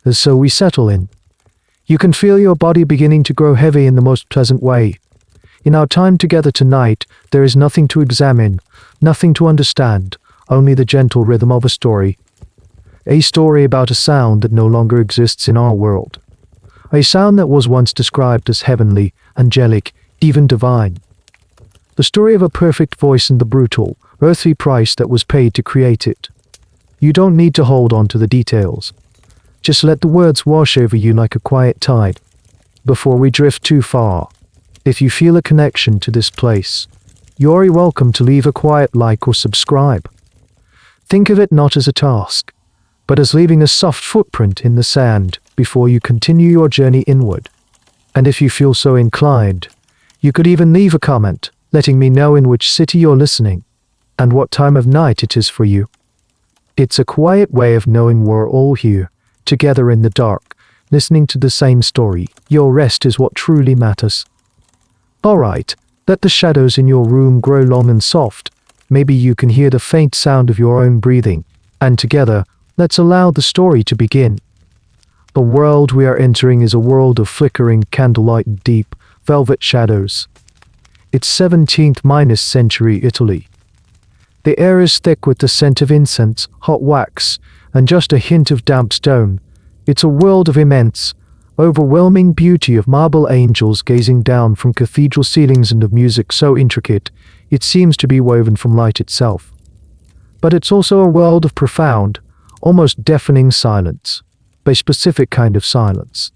as so we settle in. You can feel your body beginning to grow heavy in the most pleasant way. In our time together tonight, there is nothing to examine, nothing to understand, only the gentle rhythm of a story. A story about a sound that no longer exists in our world. A sound that was once described as heavenly, angelic, even divine. The story of a perfect voice and the brutal, earthly price that was paid to create it. You don't need to hold on to the details. Just let the words wash over you like a quiet tide. Before we drift too far, if you feel a connection to this place, you're welcome to leave a quiet like or subscribe. Think of it not as a task, but as leaving a soft footprint in the sand before you continue your journey inward. And if you feel so inclined, you could even leave a comment, letting me know in which city you're listening, and what time of night it is for you. It's a quiet way of knowing we're all here, together in the dark, listening to the same story. Your rest is what truly matters. Alright, let the shadows in your room grow long and soft. Maybe you can hear the faint sound of your own breathing, and together, let's allow the story to begin. The world we are entering is a world of flickering candlelight and deep, velvet shadows. It's 17th century Italy. The air is thick with the scent of incense, hot wax, and just a hint of damp stone. It's a world of immense, overwhelming beauty, of marble angels gazing down from cathedral ceilings, and of music so intricate it seems to be woven from light itself. But it's also a world of profound, almost deafening silence, a specific kind of silence.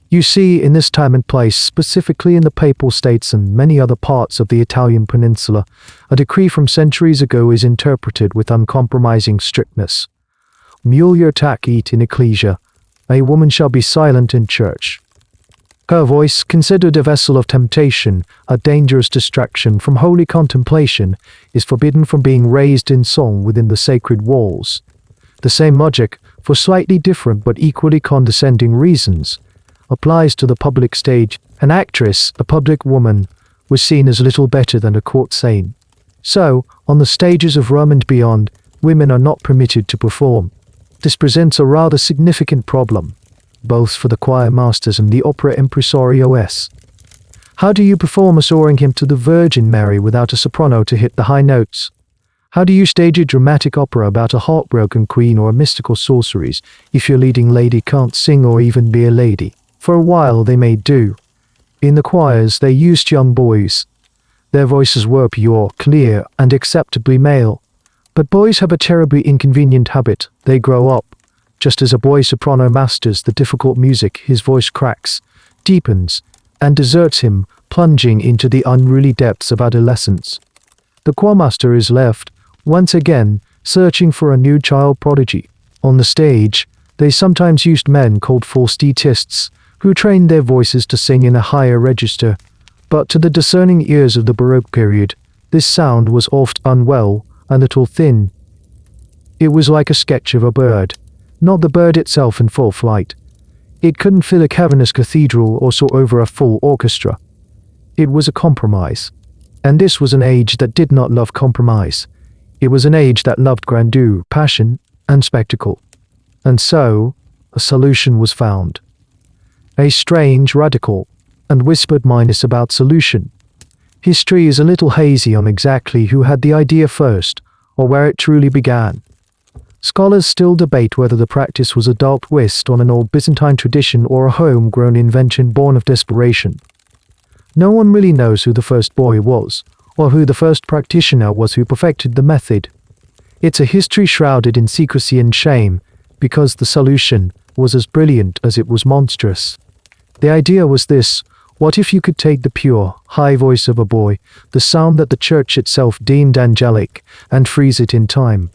You see, in this time and place, specifically in the Papal States and many other parts of the Italian peninsula, a decree from centuries ago is interpreted with uncompromising strictness. Mulier tacit in ecclesia, a woman shall be silent in church. Her voice, considered a vessel of temptation, a dangerous distraction from holy contemplation, is forbidden from being raised in song within the sacred walls. The same logic, for slightly different but equally condescending reasons, applies to the public stage. An actress, a public woman, was seen as little better than a court saint. So, on the stages of Rome and beyond, women are not permitted to perform. This presents a rather significant problem, both for the choir masters and the opera impresarios. How do you perform a soaring hymn to the Virgin Mary without a soprano to hit the high notes? How do you stage a dramatic opera about a heartbroken queen or a mystical sorceress if your leading lady can't sing or even be a lady? For a while they may do. In the choirs they used young boys. Their voices were pure, clear, and acceptably male. But boys have a terribly inconvenient habit. They grow up. Just as a boy soprano masters the difficult music, his voice cracks, deepens, and deserts him, plunging into the unruly depths of adolescence. The choirmaster is left, once again, searching for a new child prodigy. On the stage, they sometimes used men called falsettists, who trained their voices to sing in a higher register. But to the discerning ears of the Baroque period, this sound was oft unwell, a little thin. It was like a sketch of a bird, not the bird itself in full flight. It couldn't fill a cavernous cathedral or soar over a full orchestra. It was a compromise. And this was an age that did not love compromise. It was an age that loved grandeur, passion, and spectacle. And so, a solution was found. A strange, radical, and whispered minus about solution. History is a little hazy on exactly who had the idea first, or where it truly began. Scholars still debate whether the practice was a dark twist on an old Byzantine tradition or a homegrown invention born of desperation. No one really knows who the first boy was, or who the first practitioner was who perfected the method. It's a history shrouded in secrecy and shame, because the solution was as brilliant as it was monstrous. The idea was this: what if you could take the pure, high voice of a boy, the sound that the church itself deemed angelic, and freeze it in time?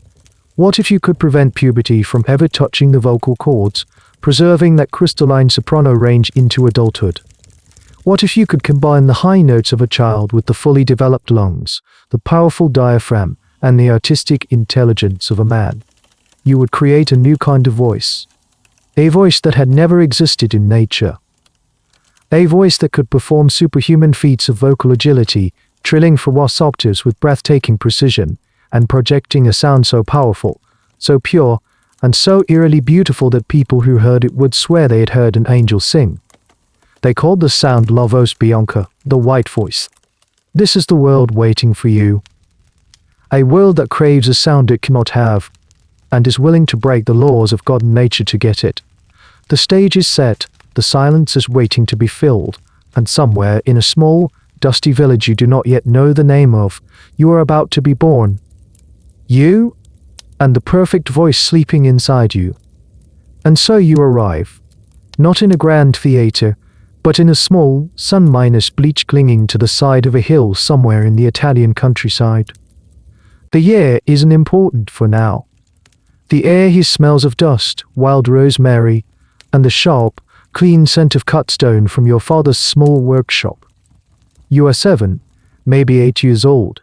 What if you could prevent puberty from ever touching the vocal cords, preserving that crystalline soprano range into adulthood? What if you could combine the high notes of a child with the fully developed lungs, the powerful diaphragm, and the artistic intelligence of a man? You would create a new kind of voice. A voice that had never existed in nature. A voice that could perform superhuman feats of vocal agility, trilling ferocious octaves with breathtaking precision, and projecting a sound so powerful, so pure, and so eerily beautiful that people who heard it would swear they had heard an angel sing. They called the sound La Voz Bianca, the white voice. This is the world waiting for you. A world that craves a sound it cannot have, and is willing to break the laws of God and nature to get it. The stage is set, the silence is waiting to be filled, and somewhere in a small, dusty village you do not yet know the name of, you are about to be born. You, and the perfect voice sleeping inside you. And so you arrive, not in a grand theatre, but in a small, sun-minus bleach clinging to the side of a hill somewhere in the Italian countryside. The year isn't important for now. The air here smells of dust, wild rosemary, and the sharp, clean scent of cut stone from your father's small workshop. You are 7, maybe 8 years old.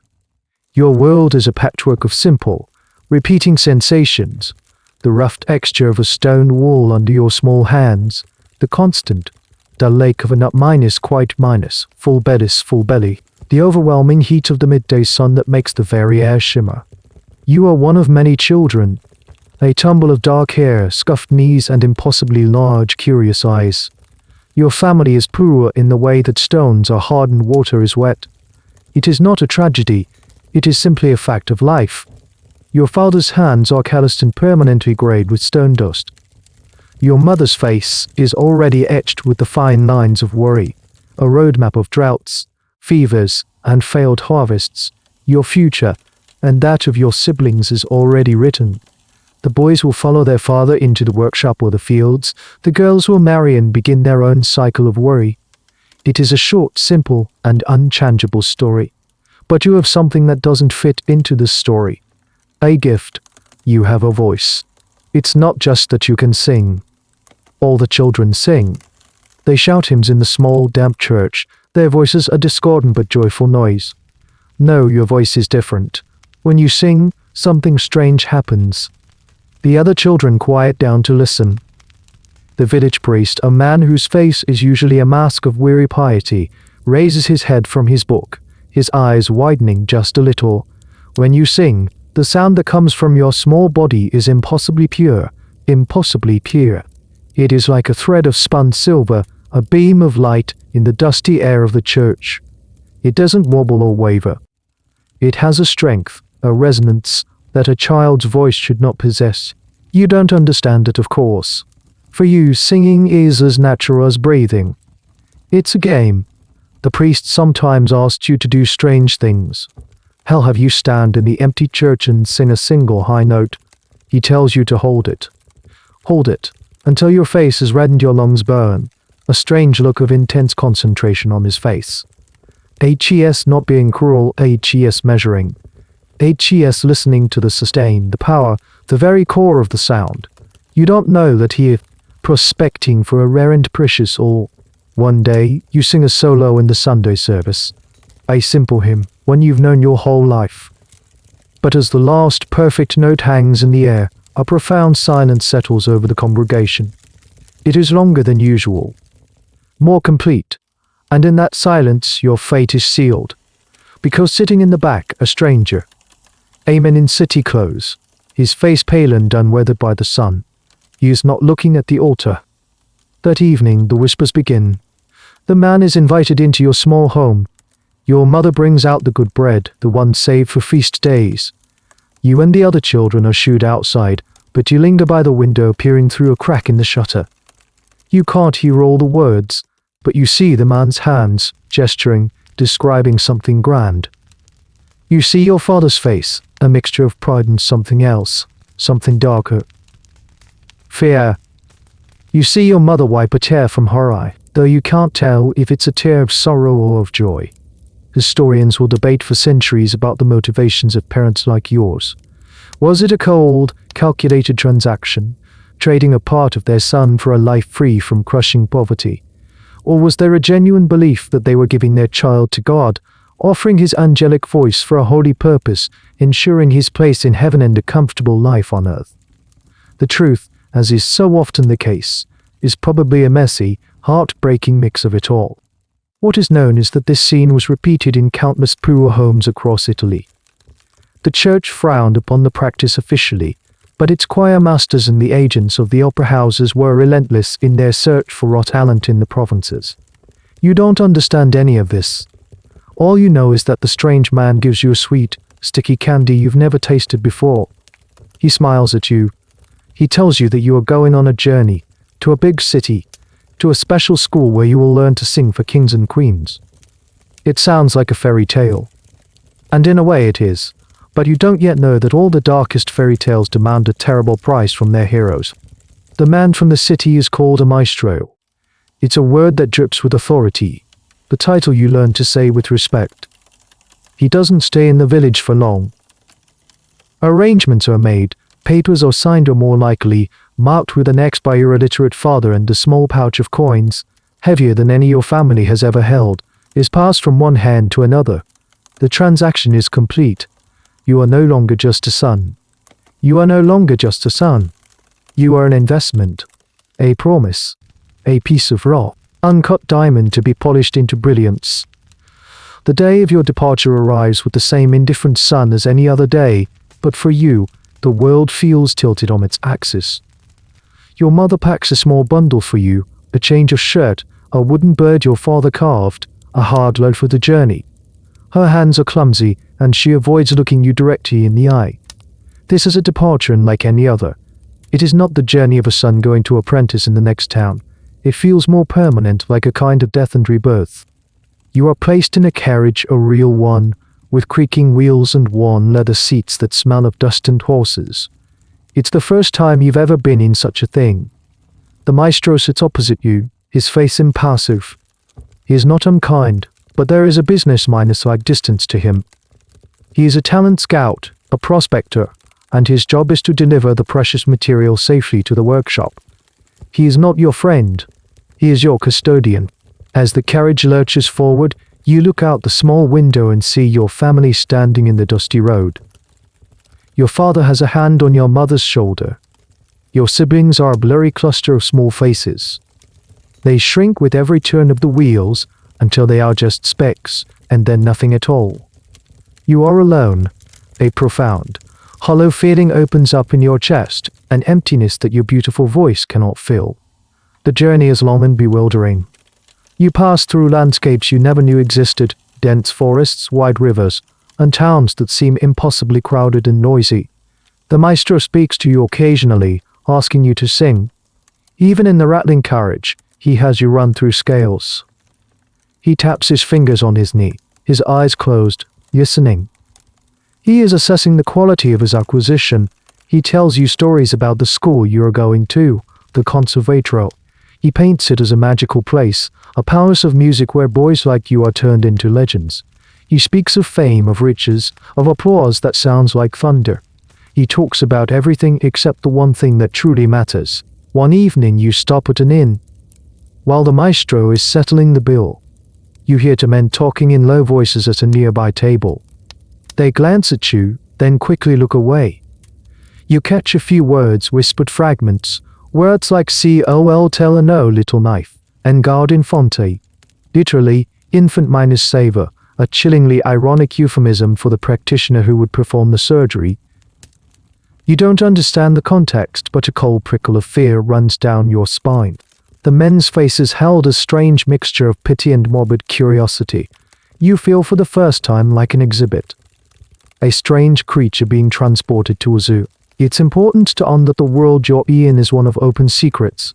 Your world is a patchwork of simple, repeating sensations, the rough texture of a stone wall under your small hands, the constant, dull lake of a nut minus quite minus, full bedis full belly, the overwhelming heat of the midday sun that makes the very air shimmer. You are one of many children, a tumble of dark hair, scuffed knees and impossibly large, curious eyes. Your family is poor in the way that stones are hard and water is wet. It is not a tragedy, it is simply a fact of life. Your father's hands are calloused and permanently grayed with stone dust. Your mother's face is already etched with the fine lines of worry, a roadmap of droughts, fevers, and failed harvests. Your future, and that of your siblings, is already written. The boys will follow their father into the workshop or the fields, the girls will marry and begin their own cycle of worry. It is a short, simple, and unchangeable story. But you have something that doesn't fit into this story. A gift. You have a voice. It's not just that you can sing. All the children sing. They shout hymns in the small, damp church, their voices a discordant but joyful noise. No, your voice is different. When you sing, something strange happens. The other children quiet down to listen. The village priest, a man whose face is usually a mask of weary piety, raises his head from his book, his eyes widening just a little. When you sing, the sound that comes from your small body is impossibly pure, impossibly pure. It is like a thread of spun silver, a beam of light in the dusty air of the church. It doesn't wobble or waver. It has a strength, a resonance, that a child's voice should not possess. You don't understand it, of course. For you, singing is as natural as breathing. It's a game. The priest sometimes asks you to do strange things. He'll have you stand in the empty church and sing a single high note. He tells you to hold it. Hold it, until your face is red and your lungs burn, a strange look of intense concentration on his face. HES not being cruel, HES measuring. HES listening to the sustain, the power, the very core of the sound. You don't know that he is prospecting for a rare and precious or, one day, you sing a solo in the Sunday service. A simple hymn, one you've known your whole life. But as the last perfect note hangs in the air, a profound silence settles over the congregation. It is longer than usual, more complete, and in that silence your fate is sealed. Because sitting in the back, a stranger, a man in city clothes, his face pale and unweathered by the sun, he is not looking at the altar. That evening the whispers begin. The man is invited into your small home. Your mother brings out the good bread, the one saved for feast days. You and the other children are shooed outside, but you linger by the window peering through a crack in the shutter. You can't hear all the words, but you see the man's hands, gesturing, describing something grand. You see your father's face, a mixture of pride and something else, something darker. Fear. You see your mother wipe a tear from her eye, though you can't tell if it's a tear of sorrow or of joy. Historians will debate for centuries about the motivations of parents like yours. Was it a cold, calculated transaction, trading a part of their son for a life free from crushing poverty? Or was there a genuine belief that they were giving their child to God, offering his angelic voice for a holy purpose, ensuring his place in heaven and a comfortable life on earth? The truth, as is so often the case, is probably a messy, heartbreaking mix of it all. What is known is that this scene was repeated in countless poor homes across Italy. The church frowned upon the practice officially, But its choir masters and the agents of the opera houses were relentless in their search for raw talent in the provinces. You don't understand any of this. All you know is that the strange man gives you a sweet, sticky candy you've never tasted before. He smiles at you. He tells you that you are going on a journey, to a big city, to a special school where you will learn to sing for kings and queens. It sounds like a fairy tale. And in a way it is. But you don't yet know that all the darkest fairy tales demand a terrible price from their heroes. The man from the city is called a maestro. It's a word that drips with authority, the title you learn to say with respect. He doesn't stay in the village for long. Arrangements are made, papers are signed, or more likely, marked with an X by your illiterate father, and a small pouch of coins, heavier than any your family has ever held, is passed from one hand to another. The transaction is complete. You are no longer just a son. You are no longer just a son. You are an investment, a promise, a piece of raw, uncut diamond to be polished into brilliance. The day of your departure arrives with the same indifferent sun as any other day, but for you, the world feels tilted on its axis. Your mother packs a small bundle for you, a change of shirt, a wooden bird your father carved, a hard load for the journey. Her hands are clumsy, and she avoids looking you directly in the eye. This is a departure unlike any other. It is not the journey of a son going to apprentice in the next town. It feels more permanent, like a kind of death and rebirth. You are placed in a carriage, a real one, with creaking wheels and worn leather seats that smell of dust and horses. It's the first time you've ever been in such a thing. The maestro sits opposite you, his face impassive. He is not unkind, but there is a business-like distance to him. He is a talent scout, a prospector, and his job is to deliver the precious material safely to the workshop. He is not your friend. He is your custodian. As the carriage lurches forward, you look out the small window and see your family standing in the dusty road. Your father has a hand on your mother's shoulder. Your siblings are a blurry cluster of small faces. They shrink with every turn of the wheels until they are just specks, and then nothing at all. You are alone. A profound, hollow feeling opens up in your chest, an emptiness that your beautiful voice cannot fill. The journey is long and bewildering. You pass through landscapes you never knew existed, dense forests, wide rivers, and towns that seem impossibly crowded and noisy. The maestro speaks to you occasionally, asking you to sing. Even in the rattling carriage, he has you run through scales. He taps his fingers on his knee, his eyes closed, listening. He is assessing the quality of his acquisition. He tells you stories about the school you are going to, the conservatorio. He paints it as a magical place, a palace of music where boys like you are turned into legends. He speaks of fame, of riches, of applause that sounds like thunder. He talks about everything except the one thing that truly matters. One evening you stop at an inn. While the maestro is settling the bill, you hear two men talking in low voices at a nearby table. They glance at you, then quickly look away. You catch a few words, whispered fragments, words like "col tell no little knife," and "guard infante." Literally, infant minus savor, a chillingly ironic euphemism for the practitioner who would perform the surgery. You don't understand the context, but a cold prickle of fear runs down your spine. The men's faces held a strange mixture of pity and morbid curiosity. You feel for the first time like an exhibit. A strange creature being transported to a zoo. It's important to on that the world you're in is one of open secrets.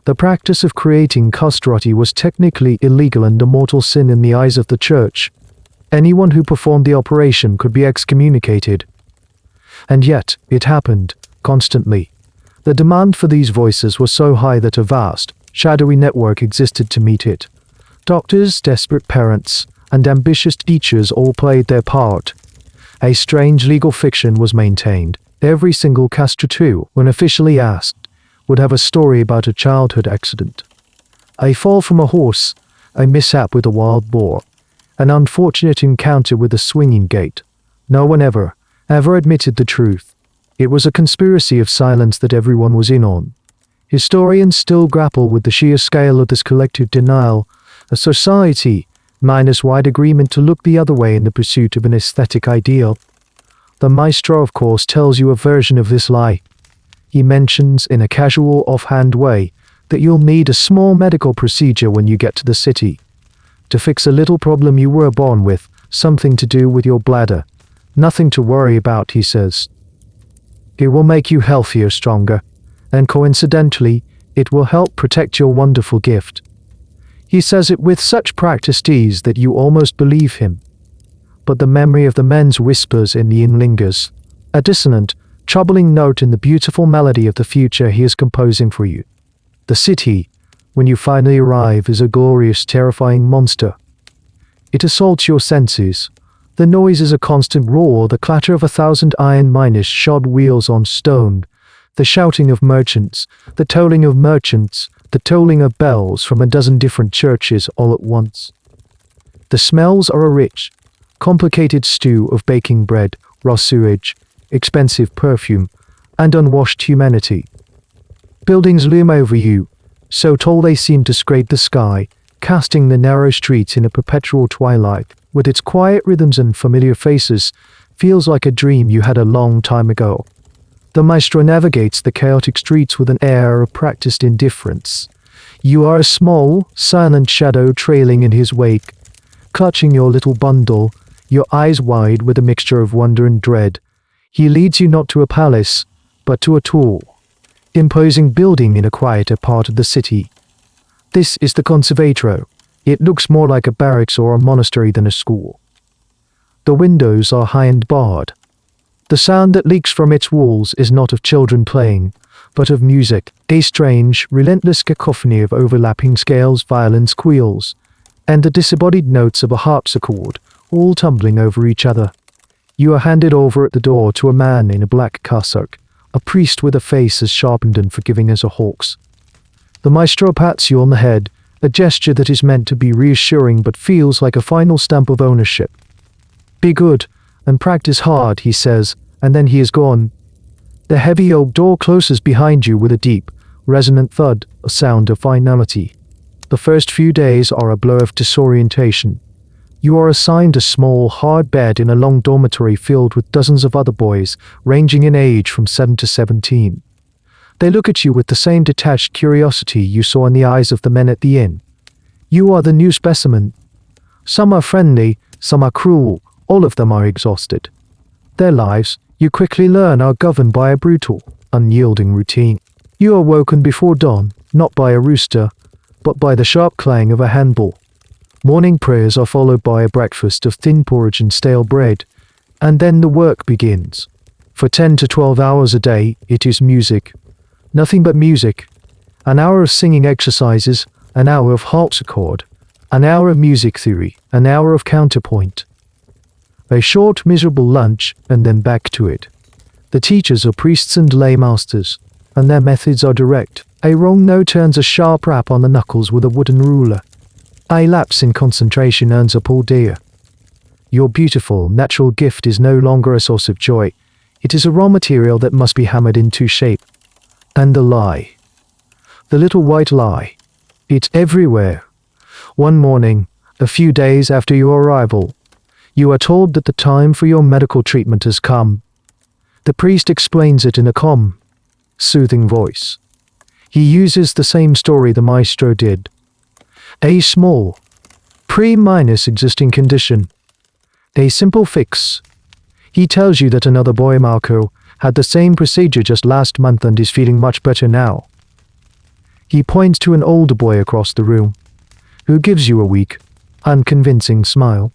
The practice of creating castrati was technically illegal and a mortal sin in the eyes of the church. Anyone who performed the operation could be excommunicated. And yet, it happened, constantly. The demand for these voices was so high that a vast, shadowy network existed to meet it. Doctors, desperate parents, and ambitious teachers all played their part. A strange legal fiction was maintained. Every single castrato, when officially asked, would have a story about a childhood accident. A fall from a horse, a mishap with a wild boar, an unfortunate encounter with a swinging gate. No one ever admitted the truth. It was a conspiracy of silence that everyone was in on. Historians still grapple with the sheer scale of this collective denial, a society minus wide agreement to look the other way in the pursuit of an aesthetic ideal. The maestro, of course, tells you a version of this lie. He mentions in a casual, offhand way that you'll need a small medical procedure when you get to the city. To fix a little problem you were born with, something to do with your bladder. Nothing to worry about, he says. It will make you healthier, stronger, and coincidentally, it will help protect your wonderful gift. He says it with such practiced ease that you almost believe him. But the memory of the men's whispers in the inn lingers, a dissonant, troubling note in the beautiful melody of the future he is composing for you. The city, when you finally arrive, is a glorious, terrifying monster. It assaults your senses. The noise is a constant roar, the clatter of 1,000 iron miners shod wheels on stone, the shouting of merchants, the tolling of merchants, the tolling of bells from a dozen different churches all at once. The smells are a rich, complicated stew of baking bread, raw sewage, expensive perfume, and unwashed humanity. Buildings loom over you, so tall they seem to scrape the sky, casting the narrow streets in a perpetual twilight, with its quiet rhythms and familiar faces, feels like a dream you had a long time ago. The maestro navigates the chaotic streets with an air of practiced indifference. You are a small, silent shadow trailing in his wake, clutching your little bundle, your eyes wide with a mixture of wonder and dread. He leads you not to a palace, but to a tall, imposing building in a quieter part of the city. This is the conservatorio. It looks more like a barracks or a monastery than a school. The windows are high and barred. The sound that leaks from its walls is not of children playing, but of music, a strange, relentless cacophony of overlapping scales, violins, squeals, and the disembodied notes of a harpsichord, all tumbling over each other. You are handed over at the door to a man in a black cassock, a priest with a face as sharpened and forgiving as a hawk's. The maestro pats you on the head, a gesture that is meant to be reassuring but feels like a final stamp of ownership. Be good, and practice hard, he says, and then he is gone. The heavy oak door closes behind you with a deep, resonant thud, a sound of finality. The first few days are a blur of disorientation. You are assigned a small, hard bed in a long dormitory filled with dozens of other boys, ranging in age from 7 to 17. They look at you with the same detached curiosity you saw in the eyes of the men at the inn. You are the new specimen. Some are friendly, some are cruel, all of them are exhausted. Their lives, you quickly learn, are governed by a brutal, unyielding routine. You are woken before dawn, not by a rooster, but by the sharp clang of a handball. Morning prayers are followed by a breakfast of thin porridge and stale bread, and then the work begins. For 10 to 12 hours a day, it is music. Nothing but music. An hour of singing exercises, an hour of harpsichord, an hour of music theory, an hour of counterpoint. A short, miserable lunch, and then back to it. The teachers are priests and lay masters, and their methods are direct. A wrong note earns a sharp rap on the knuckles with a wooden ruler. A lapse in concentration earns a Paul dear. Your beautiful, natural gift is no longer a source of joy. It is a raw material that must be hammered into shape. And the lie. The little white lie. It's everywhere. One morning, a few days after your arrival, you are told that the time for your medical treatment has come. The priest explains it in a calm, soothing voice. He uses the same story the maestro did. A small, pre-minus existing condition. A simple fix. He tells you that another boy, Marco, had the same procedure just last month and is feeling much better now. He points to an older boy across the room, who gives you a weak, unconvincing smile.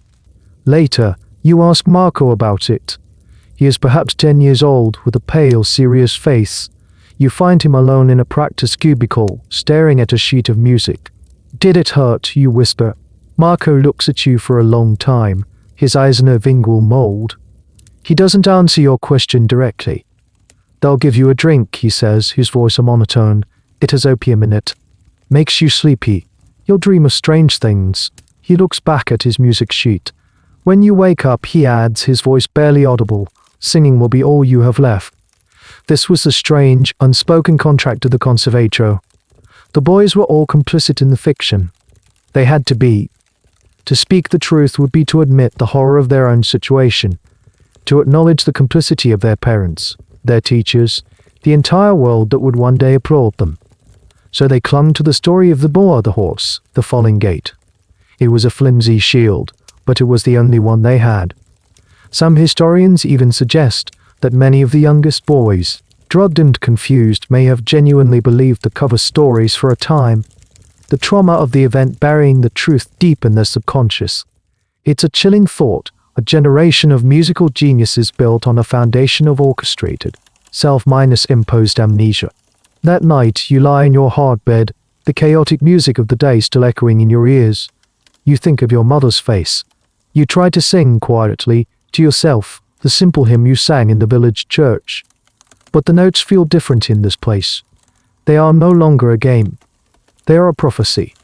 Later, you ask Marco about it. He is perhaps 10 years old, with a pale, serious face. You find him alone in a practice cubicle, staring at a sheet of music. Did it hurt? You whisper. Marco looks at you for a long time, his eyes in a lingual mold. He doesn't answer your question directly. They'll give you a drink, he says, his voice a monotone. It has opium in it. Makes you sleepy. You'll dream of strange things. He looks back at his music sheet. When you wake up, he adds, his voice barely audible, singing will be all you have left. This was the strange, unspoken contract of the conservatorio. The boys were all complicit in the fiction. They had to be. To speak the truth would be to admit the horror of their own situation. to acknowledge the complicity of their parents, their teachers, the entire world that would one day applaud them. So they clung to the story of the boar, the horse, the falling gate. It was a flimsy shield, but it was the only one they had. Some historians even suggest that many of the youngest boys, drugged and confused, may have genuinely believed the cover stories for a time, the trauma of the event burying the truth deep in their subconscious. It's a chilling thought, a generation of musical geniuses built on a foundation of orchestrated, self-imposed amnesia. That night, you lie in your hard bed, the chaotic music of the day still echoing in your ears. You think of your mother's face. You try to sing quietly, to yourself, the simple hymn you sang in the village church. But the notes feel different in this place. They are no longer a game. They are a prophecy.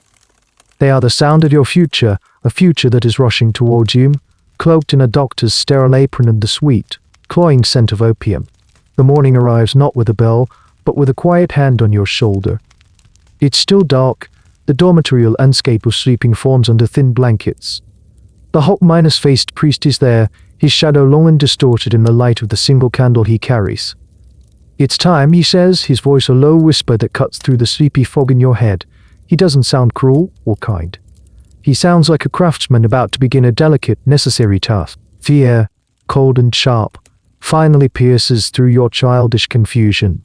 They are the sound of your future, a future that is rushing towards you, cloaked in a doctor's sterile apron and the sweet, cloying scent of opium. The morning arrives not with a bell, but with a quiet hand on your shoulder. It's still dark, the dormitory landscape of sleeping forms under thin blankets. The hot minus-faced priest is there, his shadow long and distorted in the light of the single candle he carries. It's time, he says, his voice a low whisper that cuts through the sleepy fog in your head. He doesn't sound cruel or kind. He sounds like a craftsman about to begin a delicate, necessary task. The air, cold and sharp, finally pierces through your childish confusion.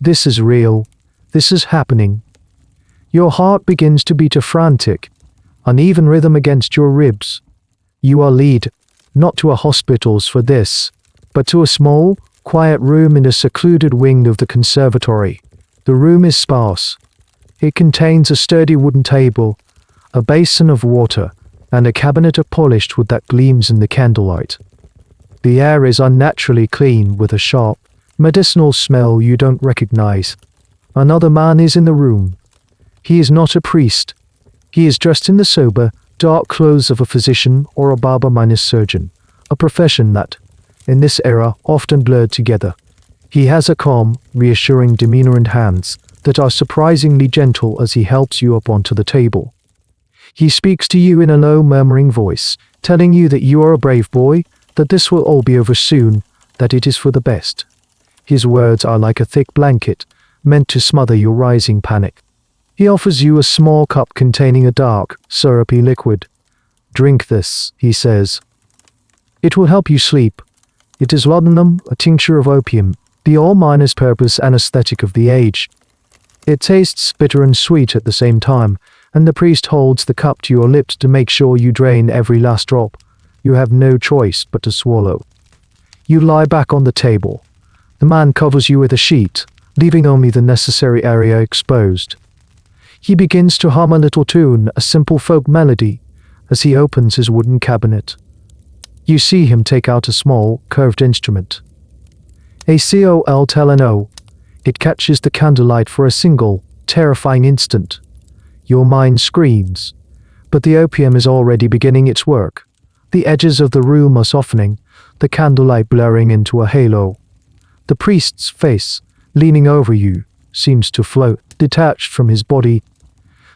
This is real. This is happening. Your heart begins to beat a frantic, uneven rhythm against your ribs. You are led, not to a hospital's for this, but to a small, quiet room in a secluded wing of the conservatory. The room is sparse. It contains a sturdy wooden table, a basin of water, and a cabinet of polished wood that gleams in the candlelight. The air is unnaturally clean with a sharp, medicinal smell you don't recognize. Another man is in the room. He is not a priest. He is dressed in the sober, dark clothes of a physician or a barber-surgeon, a profession that, in this era, often blurred together. He has a calm, reassuring demeanor and hands that are surprisingly gentle as he helps you up onto the table. He speaks to you in a low, murmuring voice, telling you that you are a brave boy, that this will all be over soon, that it is for the best. His words are like a thick blanket, meant to smother your rising panic. He offers you a small cup containing a dark, syrupy liquid. Drink this, he says. It will help you sleep. It is laudanum, a tincture of opium, the all-purpose anesthetic of the age. It tastes bitter and sweet at the same time, and the priest holds the cup to your lips to make sure you drain every last drop. You have no choice but to swallow. You lie back on the table. The man covers you with a sheet, leaving only the necessary area exposed. He begins to hum a little tune, a simple folk melody, as he opens his wooden cabinet. You see him take out a small, curved instrument. A colteleno. It catches the candlelight for a single, terrifying instant. Your mind screams, but the opium is already beginning its work. The edges of the room are softening, the candlelight blurring into a halo. The priest's face, leaning over you, seems to float, detached from his body.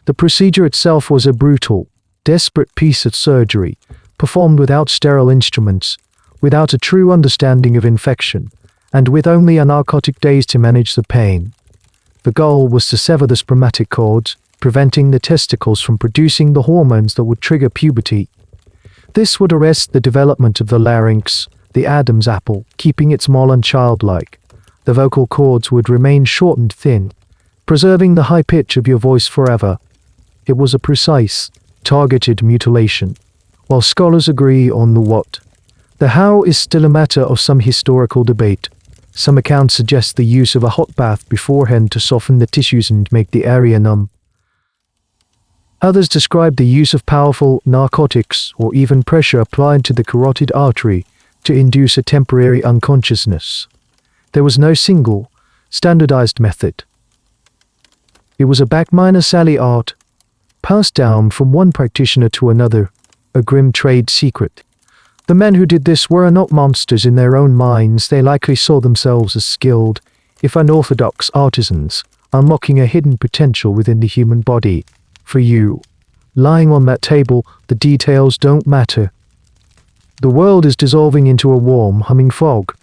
The procedure itself was a brutal, desperate piece of surgery, performed without sterile instruments, without a true understanding of infection, and with only a narcotic days to manage the pain. The goal was to sever the spermatic cords, preventing the testicles from producing the hormones that would trigger puberty. This would arrest the development of the larynx, the Adam's apple, keeping it small and childlike. The vocal cords would remain short and thin, preserving the high pitch of your voice forever. It was a precise, targeted mutilation. While scholars agree on the what, the how is still a matter of some historical debate. Some accounts suggest the use of a hot bath beforehand to soften the tissues and make the area numb. Others describe the use of powerful narcotics or even pressure applied to the carotid artery to induce a temporary unconsciousness. There was no single, standardized method. It was a back-alley art, passed down from one practitioner to another, a grim trade secret. The men who did this were not monsters in their own minds. They likely saw themselves as skilled, if unorthodox artisans, unlocking a hidden potential within the human body. For you, lying on that table, the details don't matter. The world is dissolving into a warm, humming fog.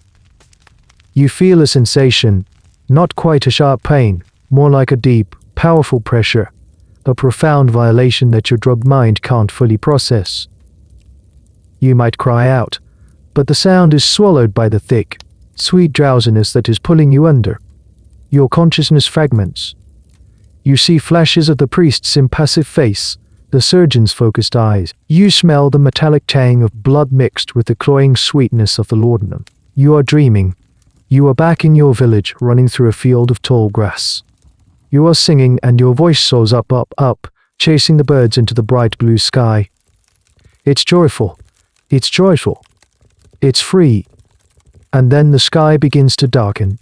You feel a sensation, not quite a sharp pain, more like a deep, powerful pressure, a profound violation that your drugged mind can't fully process. You might cry out, but the sound is swallowed by the thick, sweet drowsiness that is pulling you under. Your consciousness fragments. You see flashes of the priest's impassive face, the surgeon's focused eyes. You smell the metallic tang of blood mixed with the cloying sweetness of the laudanum. You are dreaming. You are back in your village, running through a field of tall grass. You are singing and your voice soars up, up, up, chasing the birds into the bright blue sky. It's joyful. It's joyful. It's free. And then the sky begins to darken,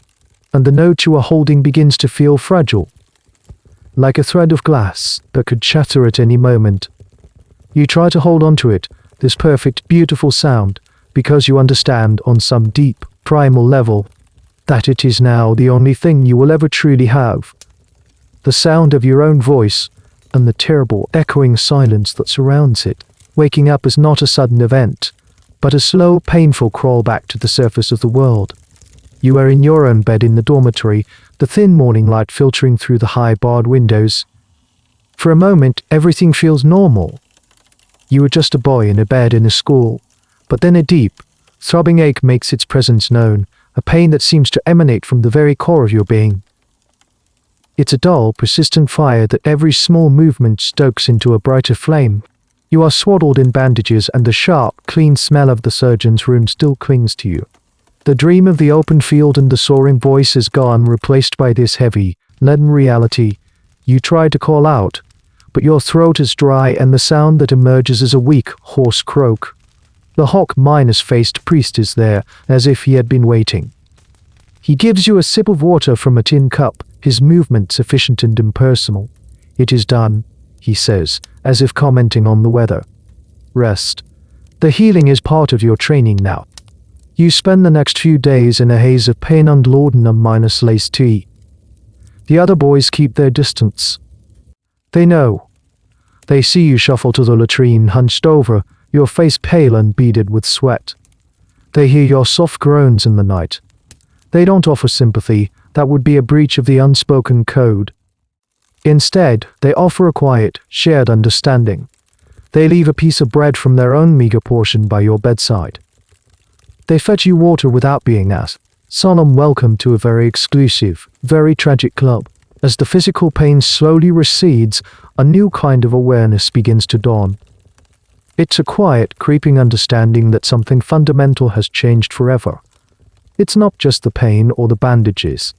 and the note you are holding begins to feel fragile, like a thread of glass that could shatter at any moment. You try to hold on to it, this perfect, beautiful sound, because you understand on some deep, primal level that it is now the only thing you will ever truly have. The sound of your own voice and the terrible, echoing silence that surrounds it. Waking up is not a sudden event, but a slow, painful crawl back to the surface of the world. You are in your own bed in the dormitory, the thin morning light filtering through the high barred windows. For a moment, everything feels normal. You are just a boy in a bed in a school, but then a deep, throbbing ache makes its presence known, a pain that seems to emanate from the very core of your being. It's a dull, persistent fire that every small movement stokes into a brighter flame. You are swaddled in bandages and the sharp, clean smell of the surgeon's room still clings to you. The dream of the open field and the soaring voice is gone, replaced by this heavy, leaden reality. You try to call out, but your throat is dry and the sound that emerges is a weak, hoarse croak. The hawk minus-faced priest is there, as if he had been waiting. He gives you a sip of water from a tin cup, his movements efficient and impersonal. "It is done," he says, as if commenting on the weather. "Rest. The healing is part of your training now." You spend the next few days in a haze of pain and laudanum minus laced tea. The other boys keep their distance. They know. They see you shuffle to the latrine hunched over, your face pale and beaded with sweat. They hear your soft groans in the night. They don't offer sympathy, that would be a breach of the unspoken code. Instead, they offer a quiet, shared understanding. They leave a piece of bread from their own meager portion by your bedside. They fetch you water without being asked. Solemn welcome to a very exclusive, very tragic club. As the physical pain slowly recedes, a new kind of awareness begins to dawn. It's a quiet, creeping understanding that something fundamental has changed forever. It's not just the pain or the bandages.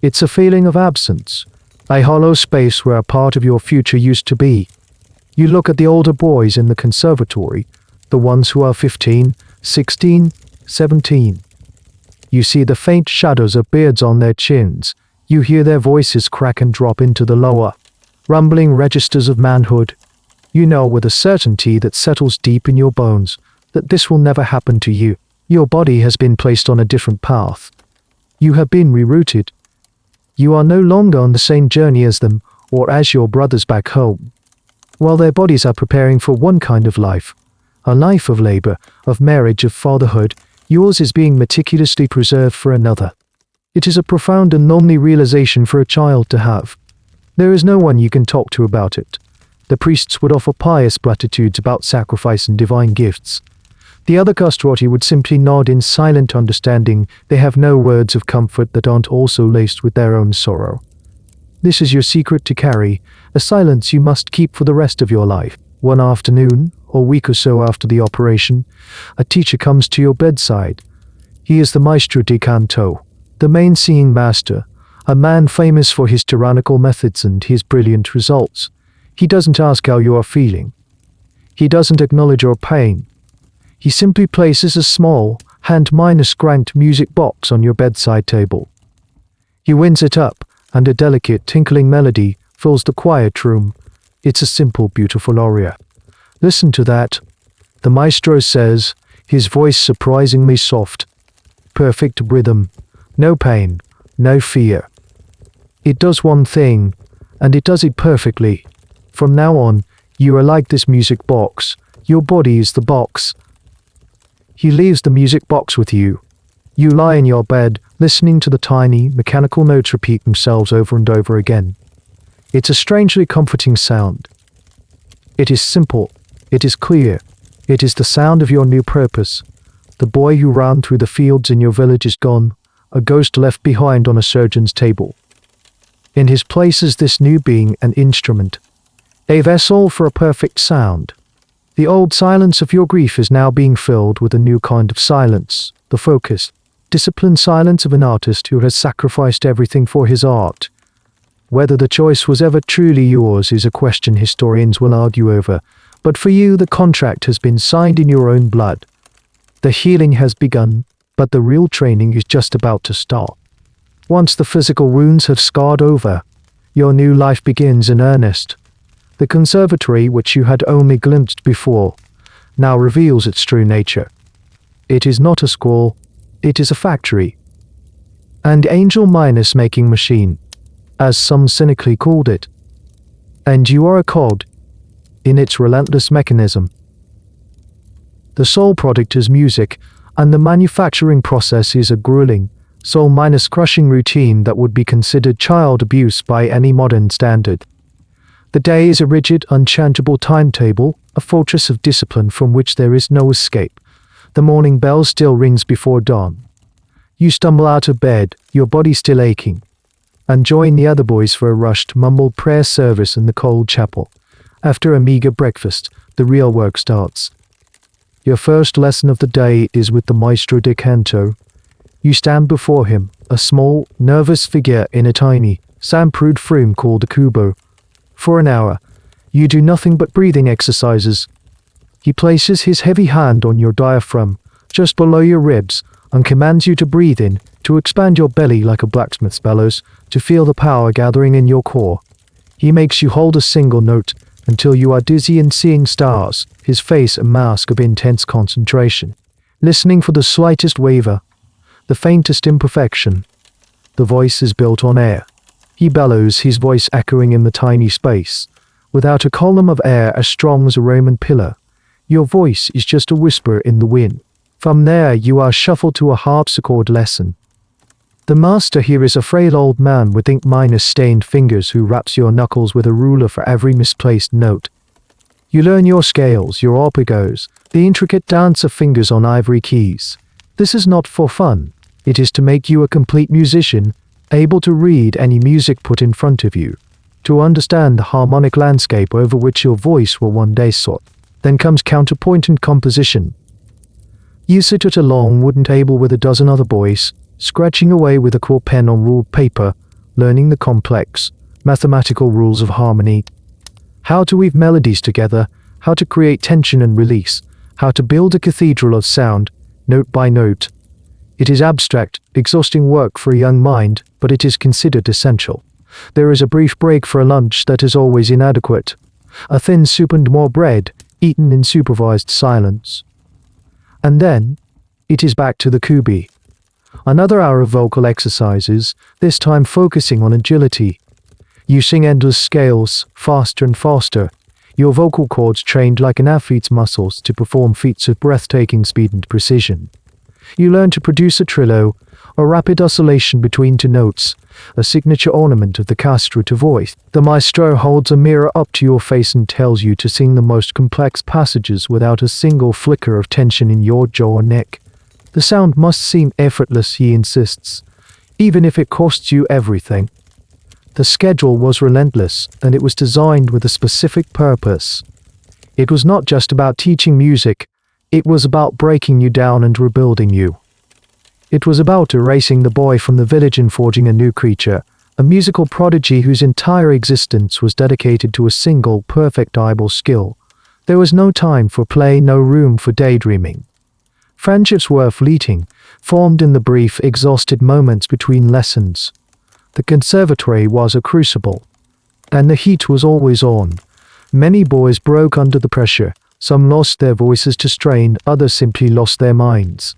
It's a feeling of absence, a hollow space where a part of your future used to be. You look at the older boys in the conservatory, the ones who are 15, 16, 17. You see the faint shadows of beards on their chins. You hear their voices crack and drop into the lower, rumbling registers of manhood. You know with a certainty that settles deep in your bones that this will never happen to you. Your body has been placed on a different path. You have been rerouted. You are no longer on the same journey as them or as your brothers back home. While their bodies are preparing for one kind of life, a life of labor, of marriage, of fatherhood, yours is being meticulously preserved for another. It is a profound and lonely realization for a child to have. There is no one you can talk to about it. The priests would offer pious platitudes about sacrifice and divine gifts. The other castrati would simply nod in silent understanding. They have no words of comfort that aren't also laced with their own sorrow. This is your secret to carry, a silence you must keep for the rest of your life. One afternoon, or week or so after the operation, a teacher comes to your bedside. He is the maestro di canto, the main singing master, a man famous for his tyrannical methods and his brilliant results. He doesn't ask how you are feeling. He doesn't acknowledge your pain. He simply places a small, hand-cranked music box on your bedside table. He winds it up, and a delicate, tinkling melody fills the quiet room. It's a simple, beautiful aria. Listen to that, the maestro says, his voice surprisingly soft. Perfect rhythm, no pain, no fear. It does one thing, and it does it perfectly. From now on, you are like this music box. Your body is the box. He leaves the music box with you. You lie in your bed, listening to the tiny, mechanical notes repeat themselves over and over again. It's a strangely comforting sound. It is simple. It is clear. It is the sound of your new purpose. The boy who ran through the fields in your village is gone, a ghost left behind on a surgeon's table. In his place is this new being, an instrument, a vessel for a perfect sound. The old silence of your grief is now being filled with a new kind of silence, the focused, disciplined silence of an artist who has sacrificed everything for his art. Whether the choice was ever truly yours is a question historians will argue over, but for you the contract has been signed in your own blood. The healing has begun, but the real training is just about to start. Once the physical wounds have scarred over, your new life begins in earnest. The conservatory, which you had only glimpsed before, now reveals its true nature. It is not a school, it is a factory. An angel minus making machine, as some cynically called it. And you are a cog in its relentless mechanism. The sole product is music, and the manufacturing process is a grueling, soul-minus crushing routine that would be considered child abuse by any modern standard. The day is a rigid, unchangeable timetable, a fortress of discipline from which there is no escape. The morning bell still rings before dawn. You stumble out of bed, your body still aching, and join the other boys for a rushed, mumbled prayer service in the cold chapel. After a meager breakfast, the real work starts. Your first lesson of the day is with the maestro de canto. You stand before him, a small, nervous figure in a tiny, soundproofed room called a kubo. For an hour, you do nothing but breathing exercises. He places his heavy hand on your diaphragm, just below your ribs, and commands you to breathe in, to expand your belly like a blacksmith's bellows, to feel the power gathering in your core. He makes you hold a single note, until you are dizzy and seeing stars, his face a mask of intense concentration, listening for the slightest waver, the faintest imperfection. The voice is built on air. He bellows, his voice echoing in the tiny space. Without a column of air as strong as a Roman pillar, your voice is just a whisper in the wind. From there you are shuffled to a harpsichord lesson. The master here is a frail old man with ink-minus stained fingers who raps your knuckles with a ruler for every misplaced note. You learn your scales, your arpeggios, the intricate dance of fingers on ivory keys. This is not for fun. It is to make you a complete musician, able to read any music put in front of you, to understand the harmonic landscape over which your voice will one day soar. Then comes counterpoint and composition. You sit at a long wooden table with a dozen other boys, scratching away with a quill pen on ruled paper, learning the complex, mathematical rules of harmony. How to weave melodies together, how to create tension and release, how to build a cathedral of sound, note by note. It is abstract, exhausting work for a young mind, but it is considered essential. There is a brief break for a lunch that is always inadequate. A thin soup and more bread, eaten in supervised silence. And then, it is back to the kubi. Another hour of vocal exercises, this time focusing on agility. You sing endless scales, faster and faster, your vocal cords trained like an athlete's muscles to perform feats of breathtaking speed and precision. You learn to produce a trillo, a rapid oscillation between two notes, a signature ornament of the castrati voice. The maestro holds a mirror up to your face and tells you to sing the most complex passages without a single flicker of tension in your jaw or neck. The sound must seem effortless, he insists, even if it costs you everything. The schedule was relentless, and it was designed with a specific purpose. It was not just about teaching music, it was about breaking you down and rebuilding you. It was about erasing the boy from the village and forging a new creature, a musical prodigy whose entire existence was dedicated to a single, perfectible skill. There was no time for play, no room for daydreaming. Friendships were fleeting, formed in the brief, exhausted moments between lessons. The conservatory was a crucible, and the heat was always on. Many boys broke under the pressure. Some lost their voices to strain, others simply lost their minds.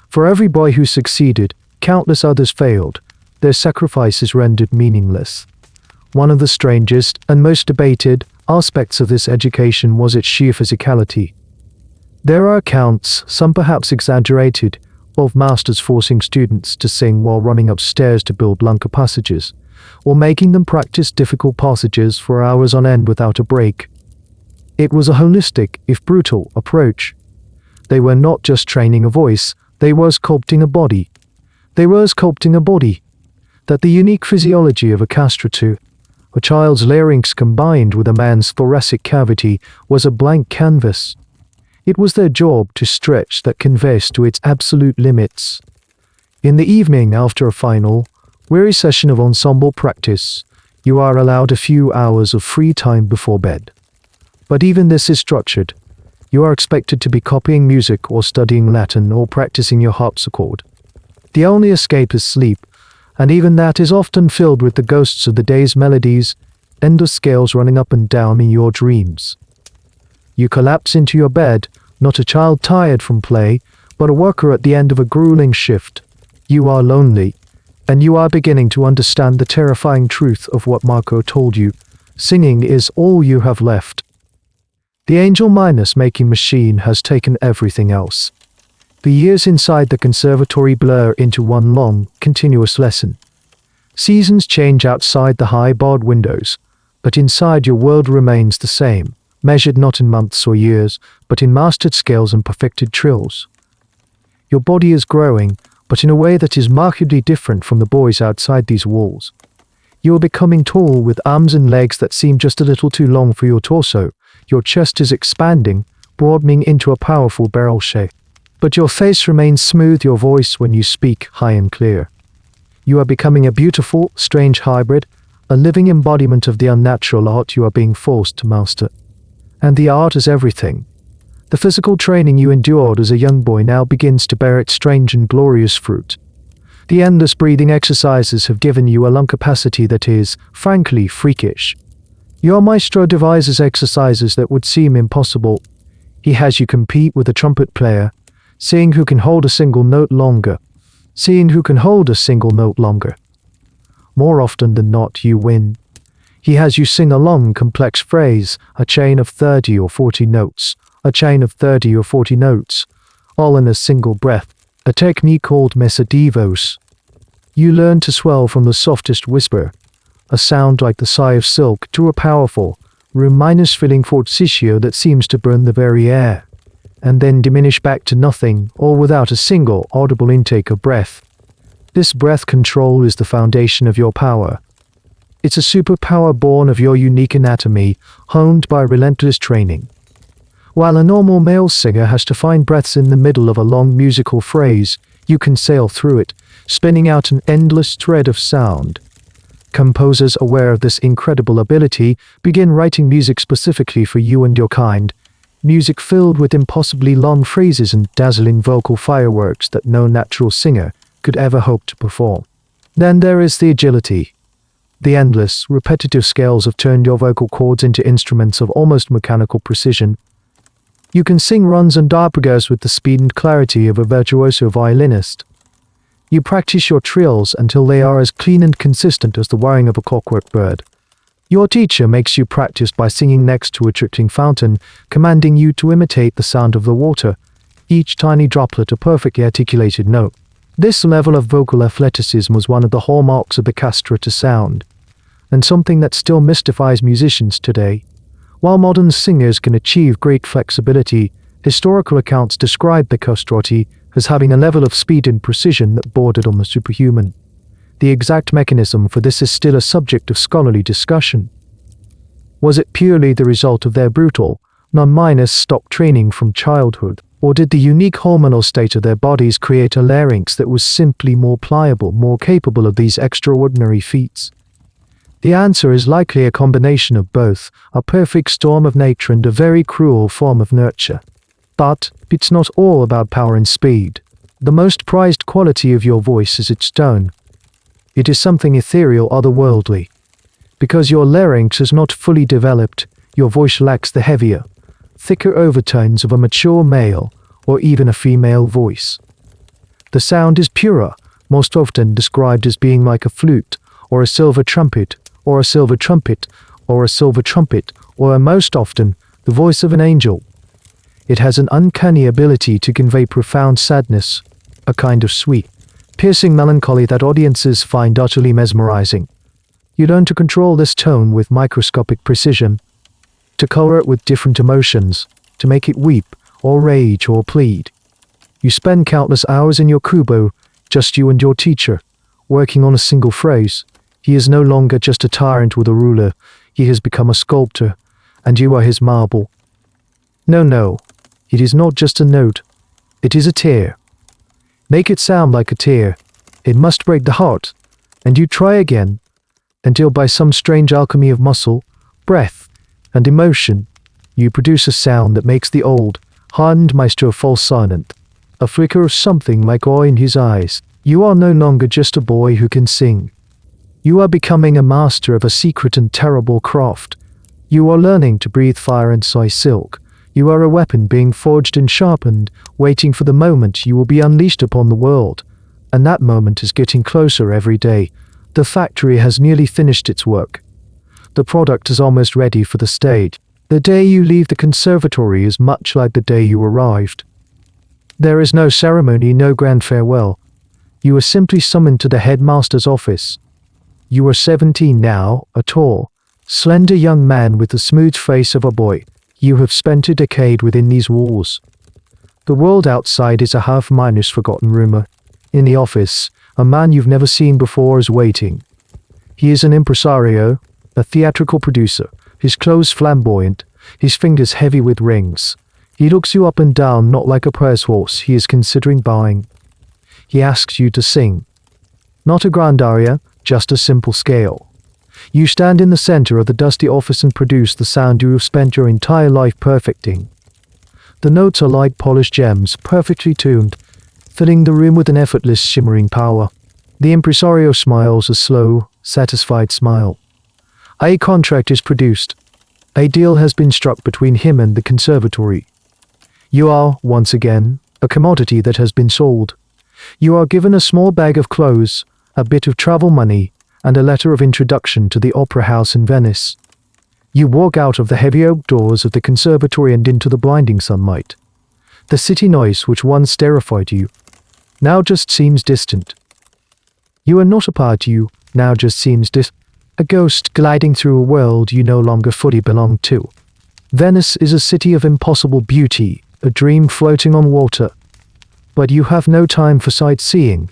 For every boy who succeeded, countless others failed, their sacrifices rendered meaningless. One of the strangest and most debated aspects of this education was its sheer physicality. There are accounts, some perhaps exaggerated, of masters forcing students to sing while running upstairs to build longer passages, or making them practice difficult passages for hours on end without a break. It was a holistic, if brutal, approach. They were not just training a voice, they were sculpting a body. That the unique physiology of a castrato, a child's larynx combined with a man's thoracic cavity, was a blank canvas. It was their job to stretch that canvas to its absolute limits. In the evening, after a final, weary session of ensemble practice, you are allowed a few hours of free time before bed. But even this is structured. You are expected to be copying music or studying Latin or practicing your harpsichord. The only escape is sleep, and even that is often filled with the ghosts of the day's melodies, endless scales running up and down in your dreams. You collapse into your bed, not a child tired from play, but a worker at the end of a grueling shift. You are lonely, and you are beginning to understand the terrifying truth of what Marco told you. Singing is all you have left. The angel minus making machine has taken everything else. The years inside the conservatory blur into one long, continuous lesson. Seasons change outside the high-barred windows, but inside your world remains the same, measured not in months or years, but in mastered scales and perfected trills. Your body is growing, but in a way that is markedly different from the boys outside these walls. You are becoming tall with arms and legs that seem just a little too long for your torso. Your chest is expanding, broadening into a powerful barrel shape. But your face remains smooth, your voice when you speak high and clear. You are becoming a beautiful, strange hybrid, a living embodiment of the unnatural art you are being forced to master. And the art is everything. The physical training you endured as a young boy now begins to bear its strange and glorious fruit. The endless breathing exercises have given you a lung capacity that is, frankly, freakish. Your maestro devises exercises that would seem impossible. He has you compete with a trumpet player, seeing who can hold a single note longer. More often than not, you win. He has you sing a long, complex phrase, a chain of 30 or 40 notes, all in a single breath, a technique called mesadivos. You learn to swell from the softest whisper, a sound like the sigh of silk, to a powerful, room-filling fortissimo that seems to burn the very air, and then diminish back to nothing, all without a single audible intake of breath. This breath control is the foundation of your power. It's a superpower born of your unique anatomy, honed by relentless training. While a normal male singer has to find breaths in the middle of a long musical phrase, you can sail through it, spinning out an endless thread of sound. Composers aware of this incredible ability begin writing music specifically for you and your kind, music filled with impossibly long phrases and dazzling vocal fireworks that no natural singer could ever hope to perform. Then there is the agility. The endless, repetitive scales have turned your vocal cords into instruments of almost mechanical precision. You can sing runs and arpeggios with the speed and clarity of a virtuoso violinist. You practice your trills until they are as clean and consistent as the whirring of a clockwork bird. Your teacher makes you practice by singing next to a trickling fountain, commanding you to imitate the sound of the water, each tiny droplet a perfectly articulated note. This level of vocal athleticism was one of the hallmarks of the castrati sound, and something that still mystifies musicians today. While modern singers can achieve great flexibility, historical accounts describe the castrati as having a level of speed and precision that bordered on the superhuman. The exact mechanism for this is still a subject of scholarly discussion. Was it purely the result of their brutal, non-minus stock training from childhood, or did the unique hormonal state of their bodies create a larynx that was simply more pliable, more capable of these extraordinary feats? The answer is likely a combination of both, a perfect storm of nature and a very cruel form of nurture. But it's not all about power and speed. The most prized quality of your voice is its tone. It is something ethereal, otherworldly. Because your larynx is not fully developed, your voice lacks the heavier, thicker overtones of a mature male or even a female voice. The sound is purer, most often described as being like a flute, or a silver trumpet, or a silver trumpet, or a silver trumpet, or most often, the voice of an angel. It has an uncanny ability to convey profound sadness, a kind of sweet, piercing melancholy that audiences find utterly mesmerizing. You learn to control this tone with microscopic precision, to color it with different emotions, to make it weep, or rage, or plead. You spend countless hours in your kubo, just you and your teacher, working on a single phrase. He is no longer just a tyrant with a ruler, he has become a sculptor, and you are his marble. No, it is not just a note, it is a tear. Make it sound like a tear. It must break the heart, and you try again, until by some strange alchemy of muscle, breath, and emotion, you produce a sound that makes the old, hardened maestro fall silent. A flicker of something like awe in his eyes. You are no longer just a boy who can sing. You are becoming a master of a secret and terrible craft. You are learning to breathe fire and soy silk. You are a weapon being forged and sharpened, waiting for the moment you will be unleashed upon the world. And that moment is getting closer every day. The factory has nearly finished its work. The product is almost ready for the stage. The day you leave the conservatory is much like the day you arrived. There is no ceremony, no grand farewell. You are simply summoned to the headmaster's office. You are 17 now, a tall, slender young man with the smooth face of a boy. You have spent a decade within these walls. The world outside is a half-minus forgotten rumor. In the office, a man you've never seen before is waiting. He is an impresario, a theatrical producer, his clothes flamboyant, his fingers heavy with rings. He looks you up and down not like a prize horse he is considering buying. He asks you to sing. Not a grand aria, just a simple scale. You stand in the center of the dusty office and produce the sound you have spent your entire life perfecting. The notes are like polished gems, perfectly tuned, filling the room with an effortless shimmering power. The impresario smiles a slow, satisfied smile. A contract is produced. A deal has been struck between him and the conservatory. You are, once again, a commodity that has been sold. You are given a small bag of clothes, a bit of travel money, and a letter of introduction to the opera house in Venice. You walk out of the heavy oak doors of the conservatory and into the blinding sunlight. The city noise which once terrified you, now just seems distant. You are not a part you, now just seems a ghost gliding through a world you no longer fully belong to. Venice is a city of impossible beauty, a dream floating on water. But you have no time for sightseeing.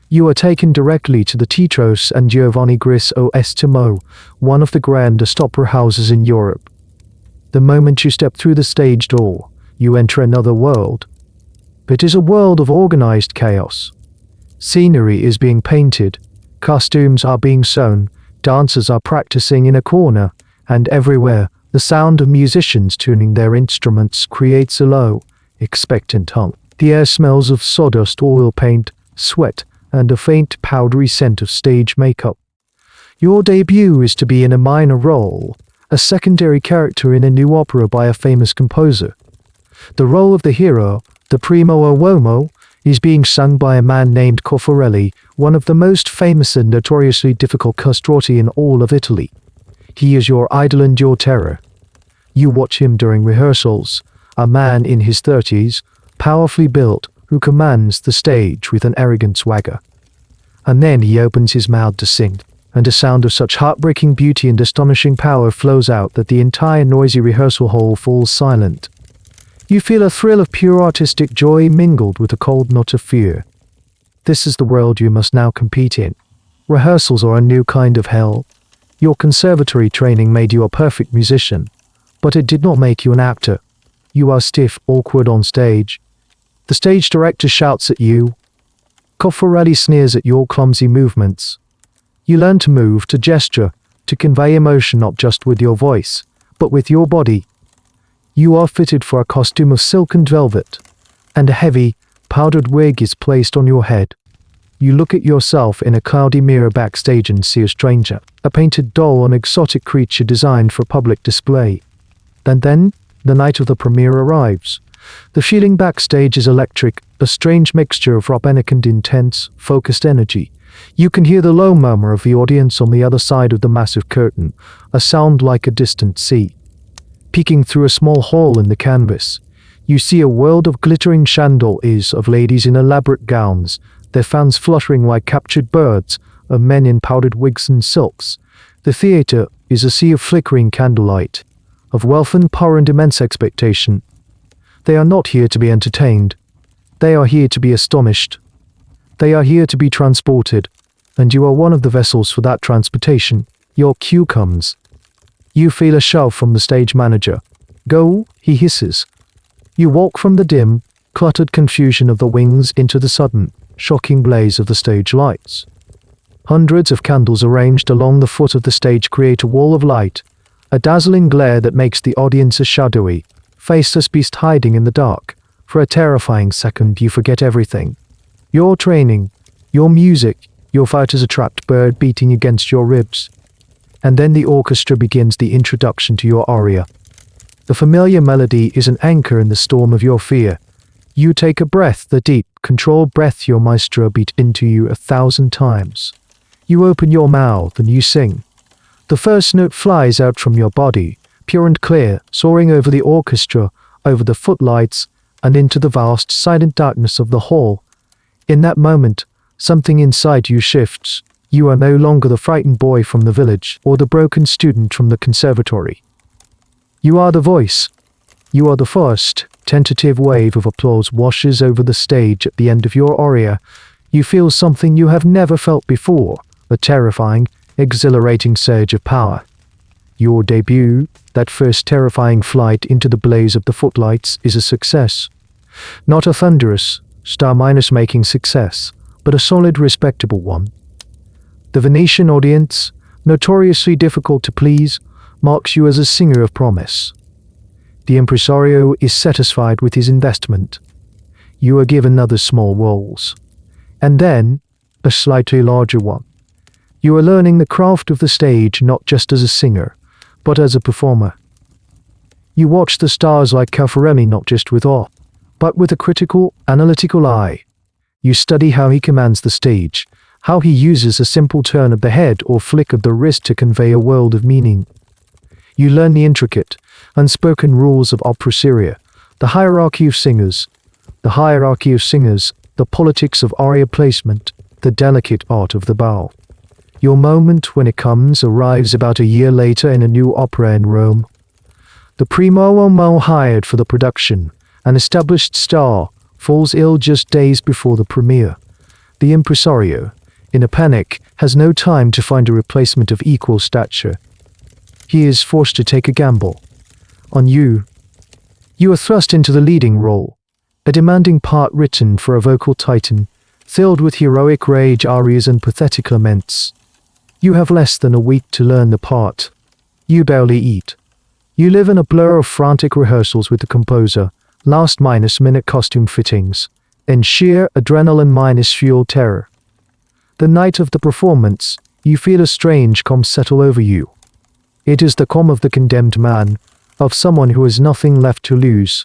You are taken directly to the Titros and Giovanni Griso Estimo, one of the grandest opera houses in Europe. The moment you step through the stage door, you enter another world. It is a world of organized chaos. Scenery is being painted, costumes are being sewn, dancers are practicing in a corner, and everywhere, the sound of musicians tuning their instruments creates a low, expectant hum. The air smells of sawdust, oil paint, sweat, and a faint powdery scent of stage makeup. Your debut is to be in a minor role, a secondary character in a new opera by a famous composer. The role of the hero, the primo uomo, is being sung by a man named Coffarelli, one of the most famous and notoriously difficult castrati in all of Italy. He is your idol and your terror. You watch him during rehearsals, a man in his 30s, powerfully built, who commands the stage with an arrogant swagger. And then he opens his mouth to sing, and a sound of such heartbreaking beauty and astonishing power flows out that the entire noisy rehearsal hall falls silent. You feel a thrill of pure artistic joy mingled with a cold note of fear. This is the world you must now compete in. Rehearsals are a new kind of hell. Your conservatory training made you a perfect musician, but it did not make you an actor. You are stiff, awkward on stage. The stage director shouts at you. Coffarelli sneers at your clumsy movements. You learn to move, to gesture, to convey emotion not just with your voice, but with your body. You are fitted for a costume of silk and velvet, and a heavy, powdered wig is placed on your head. You look at yourself in a cloudy mirror backstage and see a stranger, a painted doll, an exotic creature designed for public display. And then, the night of the premiere arrives. The feeling backstage is electric, a strange mixture of rabbinic and intense, focused energy. You can hear the low murmur of the audience on the other side of the massive curtain, a sound like a distant sea. Peeking through a small hole in the canvas, You see a world of glittering chandeliers, of ladies in elaborate gowns, their fans fluttering like captured birds, of men in powdered wigs and silks. The theatre is a sea of flickering candlelight, of wealth and power and immense expectation. They are not here to be entertained. They are here to be astonished. They are here to be transported, and you are one of the vessels for that transportation. Your cue comes. You feel a shove from the stage manager. Go, he hisses. You walk from the dim, cluttered confusion of the wings into the sudden, shocking blaze of the stage lights. Hundreds of candles arranged along the foot of the stage create a wall of light, a dazzling glare that makes the audience a shadowy, faceless beast hiding in the dark. For a terrifying second, you forget everything. Your training, your music, your fight as a trapped bird beating against your ribs. And then the orchestra begins the introduction to your aria. The familiar melody is an anchor in the storm of your fear. You take a breath, the deep, controlled breath your maestro beat into you 1,000 times. You open your mouth and you sing. The first note flies out from your body, pure and clear, soaring over the orchestra, over the footlights, and into the vast, silent darkness of the hall. In that moment, something inside you shifts. You are no longer the frightened boy from the village or the broken student from the conservatory. You are the voice. You are the first. Tentative wave of applause washes over the stage at the end of your aria. You feel something you have never felt before, a terrifying, exhilarating surge of power. Your debut, that first terrifying flight into the blaze of the footlights, is a success. Not a thunderous, star-making success, but a solid, respectable one. The Venetian audience, notoriously difficult to please, marks you as a singer of promise. The impresario is satisfied with his investment. You are given other small roles. And then, a slightly larger one. You are learning the craft of the stage not just as a singer, but as a performer. You watch the stars like Caffarelli not just with awe, but with a critical, analytical eye. You study how he commands the stage, how he uses a simple turn of the head or flick of the wrist to convey a world of meaning. You learn the intricate, unspoken rules of opera seria, the hierarchy of singers, the politics of aria placement, the delicate art of the bow. Your moment, when it comes, arrives about a year later in a new opera in Rome. The primo uomo hired for the production, an established star, falls ill just days before the premiere. The impresario, in a panic, has no time to find a replacement of equal stature. He is forced to take a gamble. On you. You are thrust into the leading role, a demanding part written for a vocal titan, filled with heroic rage arias and pathetic laments. You have less than a week to learn the part. You barely eat. You live in a blur of frantic rehearsals with the composer, last-minute costume fittings, and sheer adrenaline-fuel terror. The night of the performance, you feel a strange calm settle over you. It is the calm of the condemned man, of someone who has nothing left to lose.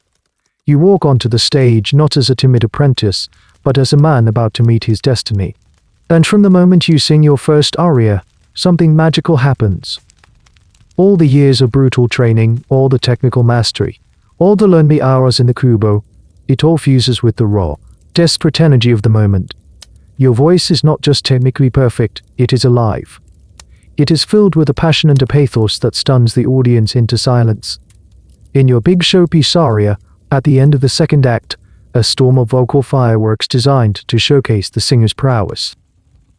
You walk onto the stage not as a timid apprentice, but as a man about to meet his destiny. And from the moment you sing your first aria, something magical happens. All the years of brutal training, all the technical mastery, all the lonely hours in the kubo, it all fuses with the raw, desperate energy of the moment. Your voice is not just technically perfect, it is alive. It is filled with a passion and a pathos that stuns the audience into silence. In your big showpiece aria, at the end of the second act, a storm of vocal fireworks designed to showcase the singer's prowess.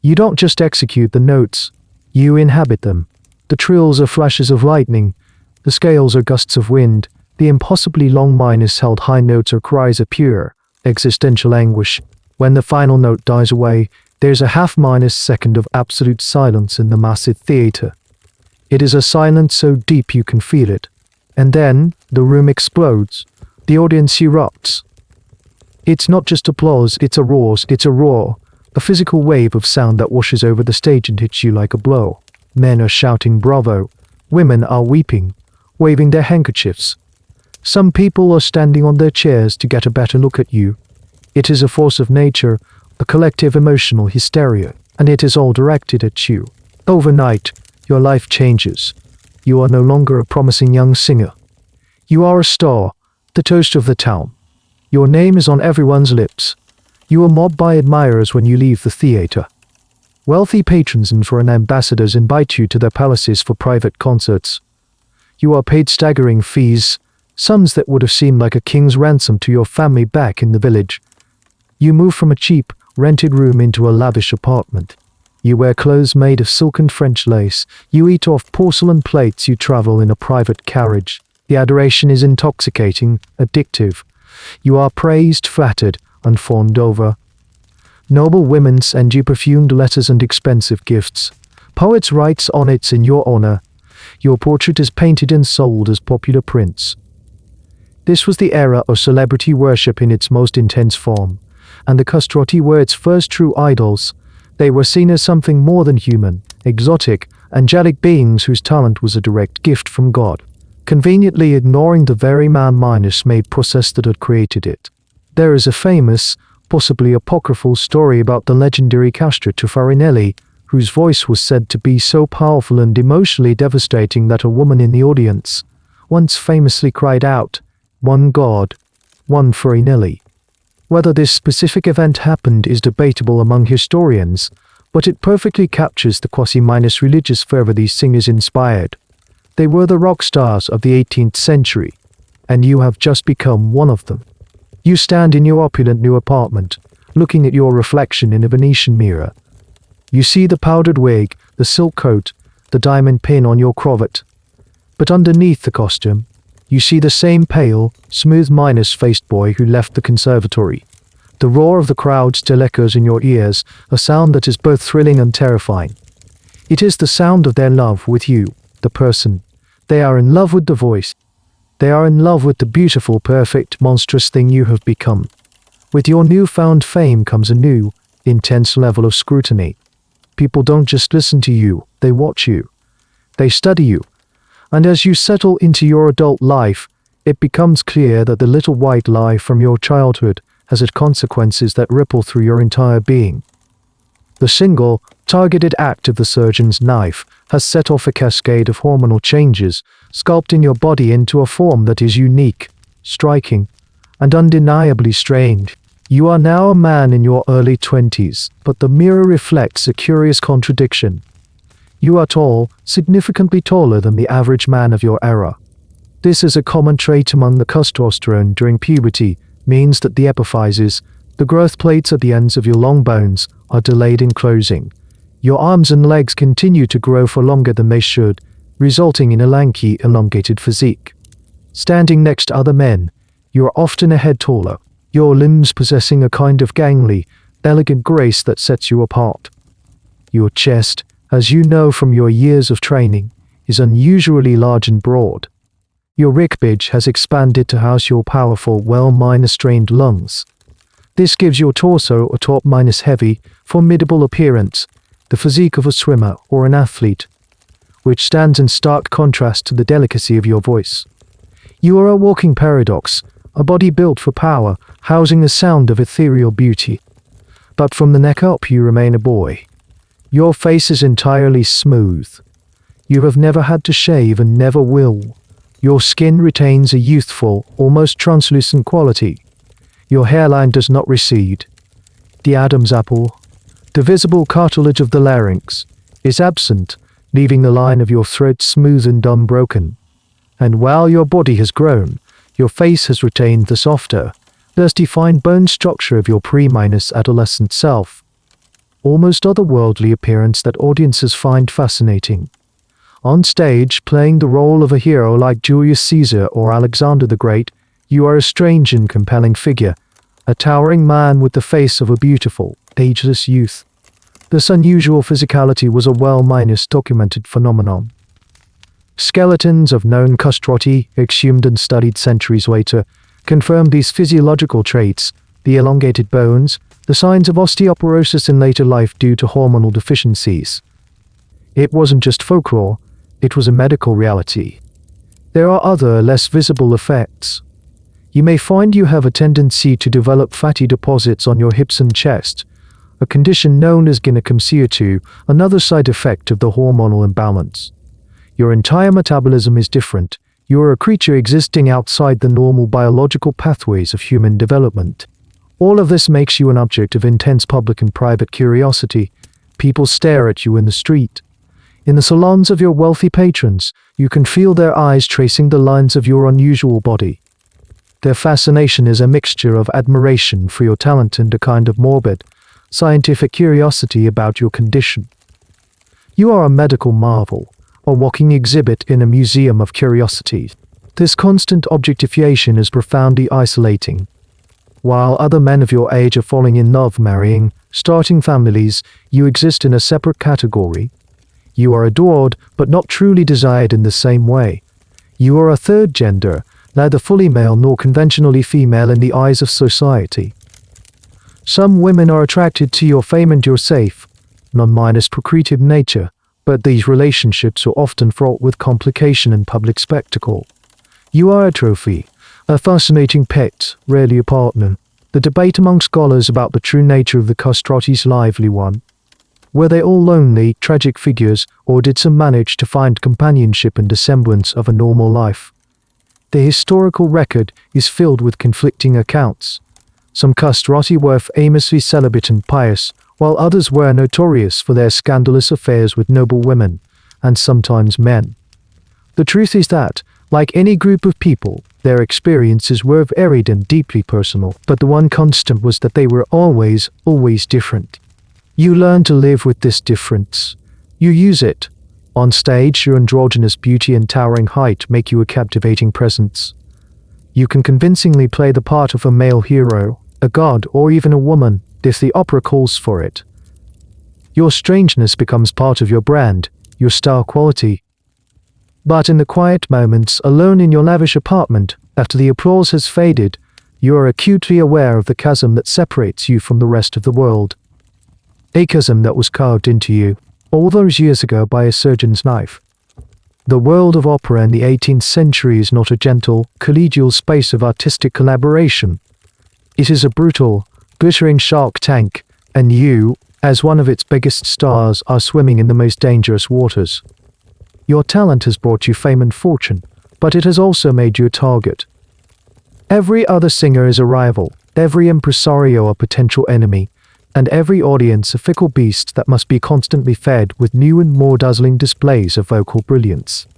You don't just execute the notes, you inhabit them. The trills are flashes of lightning, the scales are gusts of wind, the impossibly long minus held high notes are cries of pure, existential anguish. When the final note dies away, there's a half-minus second of absolute silence in the massive theater. It is a silence so deep you can feel it. And then, the room explodes. The audience erupts. It's not just applause, it's a roar, a physical wave of sound that washes over the stage and hits you like a blow. Men are shouting bravo. Women are weeping, waving their handkerchiefs. Some people are standing on their chairs to get a better look at you. It is a force of nature, a collective emotional hysteria, and it is all directed at you. Overnight, your life changes. You are no longer a promising young singer. You are a star, the toast of the town. Your name is on everyone's lips. You are mobbed by admirers when you leave the theater. Wealthy patrons and foreign ambassadors invite you to their palaces for private concerts. You are paid staggering fees, sums that would have seemed like a king's ransom to your family back in the village. You move from a cheap, rented room into a lavish apartment. You wear clothes made of silken French lace. You eat off porcelain plates. You travel in a private carriage. The adoration is intoxicating, addictive. You are praised, flattered, and fawned over. Noble women send you perfumed letters and expensive gifts. Poets write sonnets in your honor. Your portrait is painted and sold as popular prints. This was the era of celebrity worship in its most intense form, and the Castrati were its first true idols. They were seen as something more than human, exotic, angelic beings whose talent was a direct gift from God, conveniently ignoring the very man-made process that had created it. There is a famous, possibly apocryphal story about the legendary Castrati, whose voice was said to be so powerful and emotionally devastating that a woman in the audience once famously cried out, "One God, one Farinelli." Whether this specific event happened is debatable among historians, but it perfectly captures the quasi-religious fervor these singers inspired. They were the rock stars of the 18th century, and you have just become one of them. You stand in your opulent new apartment, looking at your reflection in a Venetian mirror. You see the powdered wig, the silk coat, the diamond pin on your cravat. But underneath the costume, you see the same pale, smooth minus-faced boy who left the conservatory. The roar of the crowd still echoes in your ears, a sound that is both thrilling and terrifying. It is the sound of their love with you, the person. They are in love with the voice. They are in love with the beautiful, perfect, monstrous thing you have become. With your newfound fame comes a new, intense level of scrutiny. People don't just listen to you, they watch you. They study you. And as you settle into your adult life, it becomes clear that the little white lie from your childhood has had consequences that ripple through your entire being. The single, targeted act of the surgeon's knife has set off a cascade of hormonal changes, sculpting your body into a form that is unique, striking, and undeniably strange. You are now a man in your early 20s, but the mirror reflects a curious contradiction. You are tall, significantly taller than the average man of your era. This is a common trait among the testosterone during puberty, means that the epiphyses, the growth plates at the ends of your long bones, are delayed in closing. Your arms and legs continue to grow for longer than they should, resulting in a lanky, elongated physique. Standing next to other men, you are often a head taller, your limbs possessing a kind of gangly, elegant grace that sets you apart. Your chest, as you know from your years of training, is unusually large and broad. Your ribcage has expanded to house your powerful, well-strained lungs. This gives your torso a top-heavy, formidable appearance, the physique of a swimmer or an athlete, which stands in stark contrast to the delicacy of your voice. You are a walking paradox, a body built for power, housing a sound of ethereal beauty. But from the neck up you remain a boy. Your face is entirely smooth. You have never had to shave and never will. Your skin retains a youthful, almost translucent quality. Your hairline does not recede. The Adam's apple, the visible cartilage of the larynx, is absent, leaving the line of your throat smooth and unbroken. And while your body has grown, your face has retained the softer, less defined bone structure of your pre-adolescent self. Almost otherworldly appearance that audiences find fascinating. On stage, playing the role of a hero like Julius Caesar or Alexander the Great, you are a strange and compelling figure, a towering man with the face of a beautiful, ageless youth. This unusual physicality was a well-documented phenomenon. Skeletons of known castrati, exhumed and studied centuries later, confirmed these physiological traits, the elongated bones, the signs of osteoporosis in later life due to hormonal deficiencies. It wasn't just folklore, it was a medical reality. There are other, less visible effects. You may find you have a tendency to develop fatty deposits on your hips and chest, a condition known as gynecomastia, another side effect of the hormonal imbalance. Your entire metabolism is different. You are a creature existing outside the normal biological pathways of human development. All of this makes you an object of intense public and private curiosity. People stare at you in the street. In the salons of your wealthy patrons, you can feel their eyes tracing the lines of your unusual body. Their fascination is a mixture of admiration for your talent and a kind of morbid, scientific curiosity about your condition. You are a medical marvel, a walking exhibit in a museum of curiosities. This constant objectification is profoundly isolating. While other men of your age are falling in love, marrying, starting families, you exist in a separate category. You are adored, but not truly desired in the same way. You are a third gender, neither fully male nor conventionally female in the eyes of society. Some women are attracted to your fame and your safe, non-minus procreative nature, but these relationships are often fraught with complication and public spectacle. You are a trophy, a fascinating pet, rarely a partner. The debate among scholars about the true nature of the Castrati is lively one. Were they all lonely, tragic figures, or did some manage to find companionship and a semblance of a normal life? The historical record is filled with conflicting accounts. Some Castrati were famously celibate and pious, while others were notorious for their scandalous affairs with noble women, and sometimes men. The truth is that, like any group of people, their experiences were varied and deeply personal, but the one constant was that they were always different. You learn to live with this difference. You use it. On stage, your androgynous beauty and towering height make you a captivating presence. You can convincingly play the part of a male hero, a god, or even a woman, if the opera calls for it. Your strangeness becomes part of your brand, your star quality. But in the quiet moments, alone in your lavish apartment, after the applause has faded, you are acutely aware of the chasm that separates you from the rest of the world. A chasm that was carved into you, all those years ago by a surgeon's knife. The world of opera in the 18th century is not a gentle, collegial space of artistic collaboration. It is a brutal, glittering shark tank, and you, as one of its biggest stars, are swimming in the most dangerous waters. Your talent has brought you fame and fortune, but it has also made you a target. Every other singer is a rival, every impresario a potential enemy, and every audience a fickle beast that must be constantly fed with new and more dazzling displays of vocal brilliance.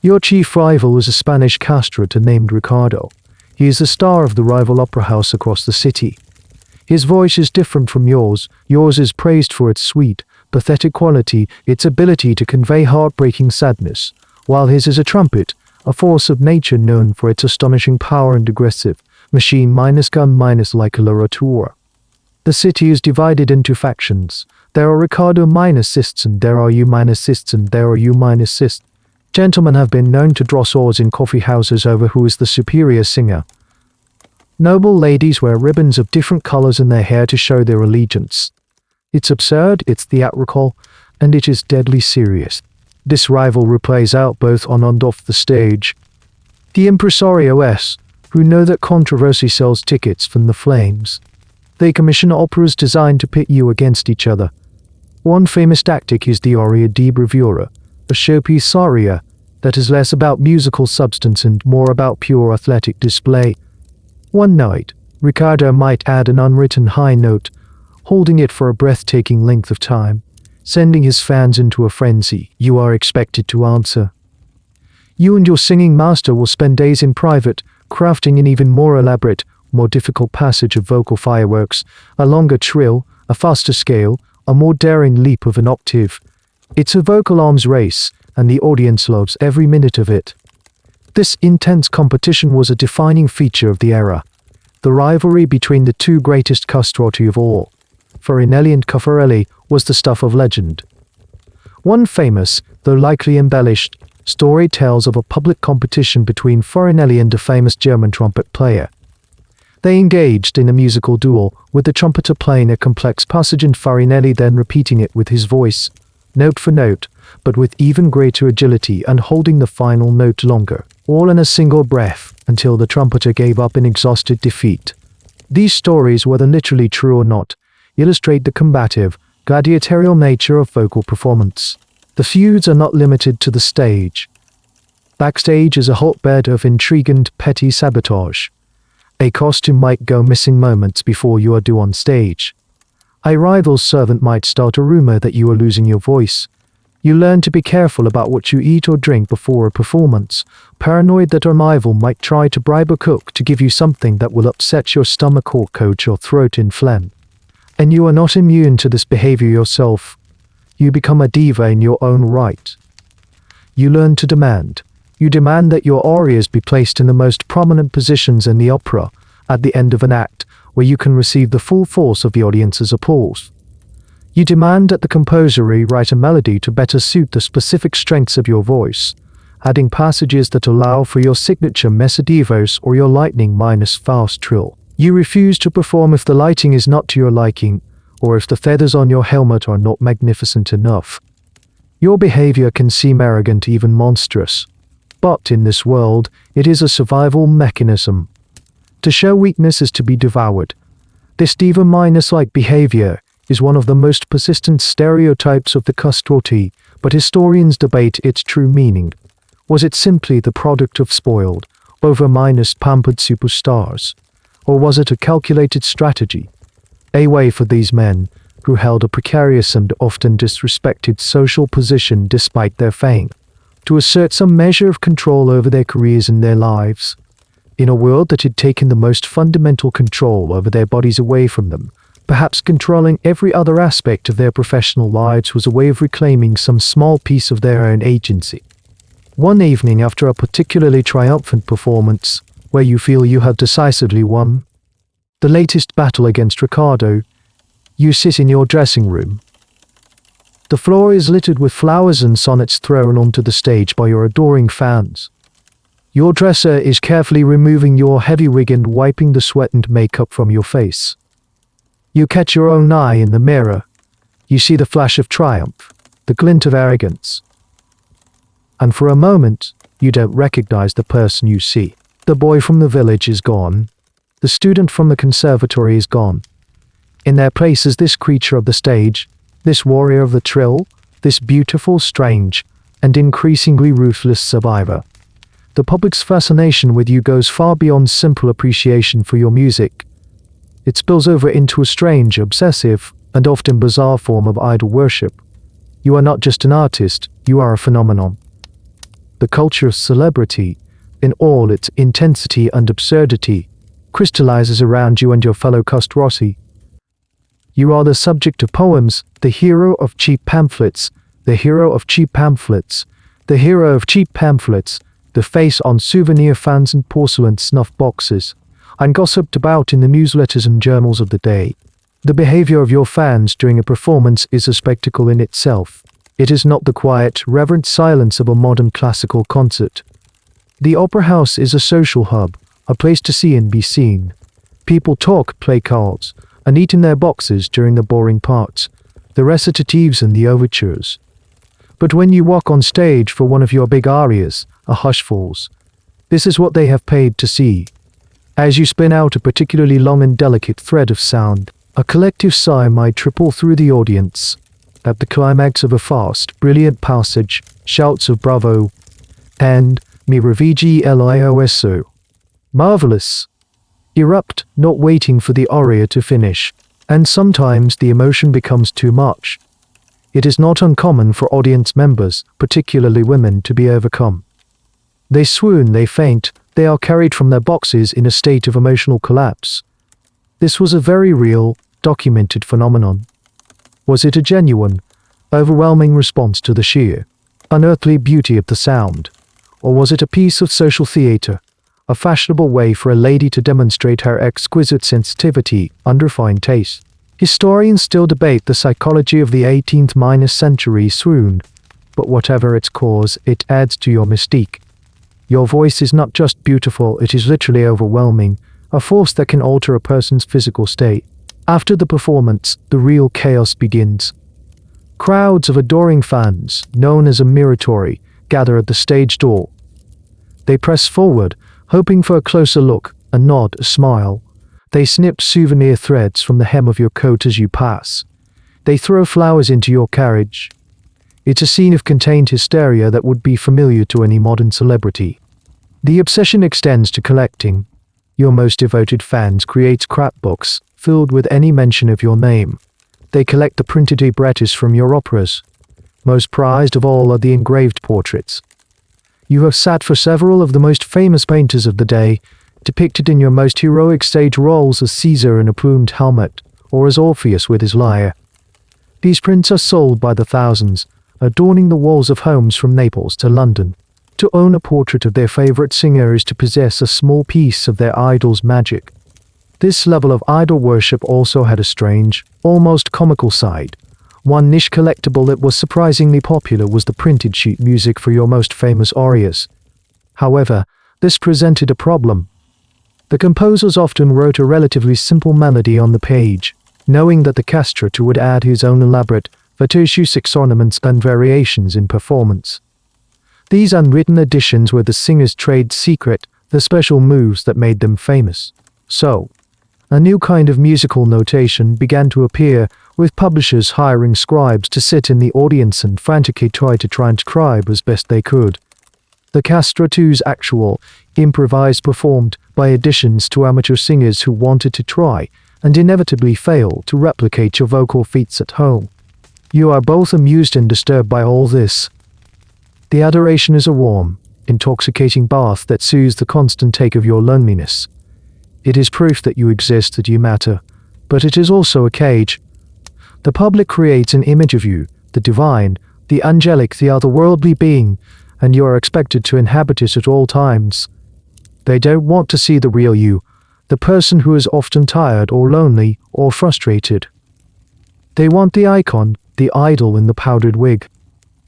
Your chief rival is a Spanish castrated named Ricardo. He is the star of the rival opera house across the city. His voice is different from yours. Yours is praised for its sweet, pathetic quality, its ability to convey heartbreaking sadness, while his is a trumpet, a force of nature known for its astonishing power and aggressive, machine minus gun minus like a laurateur. The city is divided into factions. There are Ricardo minus-ists and there are you minus-ists and there are you minus-ists. Gentlemen have been known to draw swords in coffee houses over who is the superior singer. Noble ladies wear ribbons of different colors in their hair to show their allegiance. It's absurd, it's theatrical, and it is deadly serious. This rivalry plays out both on and off the stage. The impresarios, who know that controversy sells tickets from the flames. They commission operas designed to pit you against each other. One famous tactic is the aria di bravura, a showpiece aria that is less about musical substance and more about pure athletic display. One night, Ricardo might add an unwritten high note, holding it for a breathtaking length of time, sending his fans into a frenzy. You are expected to answer. You and your singing master will spend days in private, crafting an even more elaborate, more difficult passage of vocal fireworks, a longer trill, a faster scale, a more daring leap of an octave. It's a vocal arms race, and the audience loves every minute of it. This intense competition was a defining feature of the era. The rivalry between the two greatest castrati of all, Farinelli and Caffarelli, was the stuff of legend. One famous, though likely embellished, story tells of a public competition between Farinelli and a famous German trumpet player. They engaged in a musical duel, with the trumpeter playing a complex passage and Farinelli then repeating it with his voice, note for note, but with even greater agility and holding the final note longer, all in a single breath, until the trumpeter gave up in exhausted defeat. These stories, whether literally true or not, illustrate the combative, gladiatorial nature of vocal performance. The feuds are not limited to the stage. Backstage is a hotbed of intrigue and petty sabotage. A costume might go missing moments before you are due on stage. A rival servant might start a rumor that you are losing your voice. You learn to be careful about what you eat or drink before a performance, paranoid that a rival might try to bribe a cook to give you something that will upset your stomach or coat your throat in phlegm. And you are not immune to this behavior yourself. You become a diva in your own right. You learn to demand. You demand that your arias be placed in the most prominent positions in the opera, at the end of an act, where you can receive the full force of the audience's applause. You demand that the composer rewrite a melody to better suit the specific strengths of your voice, adding passages that allow for your signature messa divos or your lightning minus fast trill. You refuse to perform if the lighting is not to your liking, or if the feathers on your helmet are not magnificent enough. Your behavior can seem arrogant, even monstrous. But in this world, it is a survival mechanism. To show weakness is to be devoured. This diva minus-like behavior is one of the most persistent stereotypes of the castrati, but historians debate its true meaning. Was it simply the product of spoiled, over-minus pampered superstars? Or was it a calculated strategy? A way for these men, who held a precarious and often disrespected social position despite their fame, to assert some measure of control over their careers and their lives. In a world that had taken the most fundamental control over their bodies away from them, perhaps controlling every other aspect of their professional lives was a way of reclaiming some small piece of their own agency. One evening after a particularly triumphant performance, where you feel you have decisively won the latest battle against Ricardo, you sit in your dressing room. The floor is littered with flowers and sonnets thrown onto the stage by your adoring fans. Your dresser is carefully removing your heavy wig and wiping the sweat and makeup from your face. You catch your own eye in the mirror. You see the flash of triumph, the glint of arrogance. And for a moment, you don't recognize the person you see. The boy from the village is gone. The student from the conservatory is gone. In their place is this creature of the stage, this warrior of the trill, this beautiful, strange, and increasingly ruthless survivor. The public's fascination with you goes far beyond simple appreciation for your music. It spills over into a strange, obsessive, and often bizarre form of idol worship. You are not just an artist, you are a phenomenon. The culture of celebrity, in all its intensity and absurdity, crystallizes around you and your fellow castrati. You are the subject of poems, the hero of cheap pamphlets, the hero of cheap pamphlets, the hero of cheap pamphlets, the face on souvenir fans and porcelain snuff boxes, and gossiped about in the newsletters and journals of the day. The behavior of your fans during a performance is a spectacle in itself. It is not the quiet, reverent silence of a modern classical concert. The opera house is a social hub, a place to see and be seen. People talk, play cards, and eat in their boxes during the boring parts, the recitatives and the overtures. But when you walk on stage for one of your big arias, a hush falls. This is what they have paid to see. As you spin out a particularly long and delicate thread of sound, a collective sigh might ripple through the audience. At the climax of a fast, brilliant passage, shouts of bravo and meraviglioso, marvelous, erupt, not waiting for the aria to finish, and sometimes the emotion becomes too much. It is not uncommon for audience members, particularly women, to be overcome. They swoon, they faint, they are carried from their boxes in a state of emotional collapse. This was a very real, documented phenomenon. Was it a genuine, overwhelming response to the sheer, unearthly beauty of the sound? Or was it a piece of social theater, a fashionable way for a lady to demonstrate her exquisite sensitivity, unrefined taste? Historians still debate the psychology of the 18th century swoon, but whatever its cause, it adds to your mystique. Your voice is not just beautiful, it is literally overwhelming, a force that can alter a person's physical state. After the performance, the real chaos begins. Crowds of adoring fans, known as a miratory, gather at the stage door. They press forward, hoping for a closer look, a nod, a smile. They snip souvenir threads from the hem of your coat as you pass. They throw flowers into your carriage. It's a scene of contained hysteria that would be familiar to any modern celebrity. The obsession extends to collecting. Your most devoted fans create scrapbooks filled with any mention of your name. They collect the printed librettos from your operas. Most prized of all are the engraved portraits. You have sat for several of the most famous painters of the day, depicted in your most heroic stage roles as Caesar in a plumed helmet, or as Orpheus with his lyre. These prints are sold by the thousands, adorning the walls of homes from Naples to London. To own a portrait of their favorite singer is to possess a small piece of their idol's magic. This level of idol worship also had a strange, almost comical side. One niche collectible that was surprisingly popular was the printed sheet music for your most famous arias. However, this presented a problem. The composers often wrote a relatively simple melody on the page, knowing that the castrato would add his own elaborate, virtuosic ornaments and variations in performance. These unwritten additions were the singer's trade secret, the special moves that made them famous. So, a new kind of musical notation began to appear, with publishers hiring scribes to sit in the audience and frantically try to transcribe as best they could. The castrato's actual, improvised performed by additions to amateur singers who wanted to try, and inevitably fail, to replicate your vocal feats at home. You are both amused and disturbed by all this. The adoration is a warm, intoxicating bath that soothes the constant take of your loneliness. It is proof that you exist, that you matter, but it is also a cage. The public creates an image of you, the divine, the angelic, the otherworldly being, and you are expected to inhabit it at all times. They don't want to see the real you, the person who is often tired or lonely or frustrated. They want the icon, the idol in the powdered wig.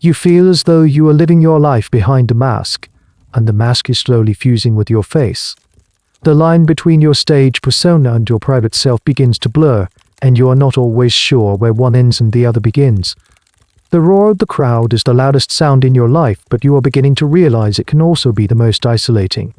You feel as though you are living your life behind a mask, and the mask is slowly fusing with your face. The line between your stage persona and your private self begins to blur, and you are not always sure where one ends and the other begins. The roar of the crowd is the loudest sound in your life, but you are beginning to realize it can also be the most isolating.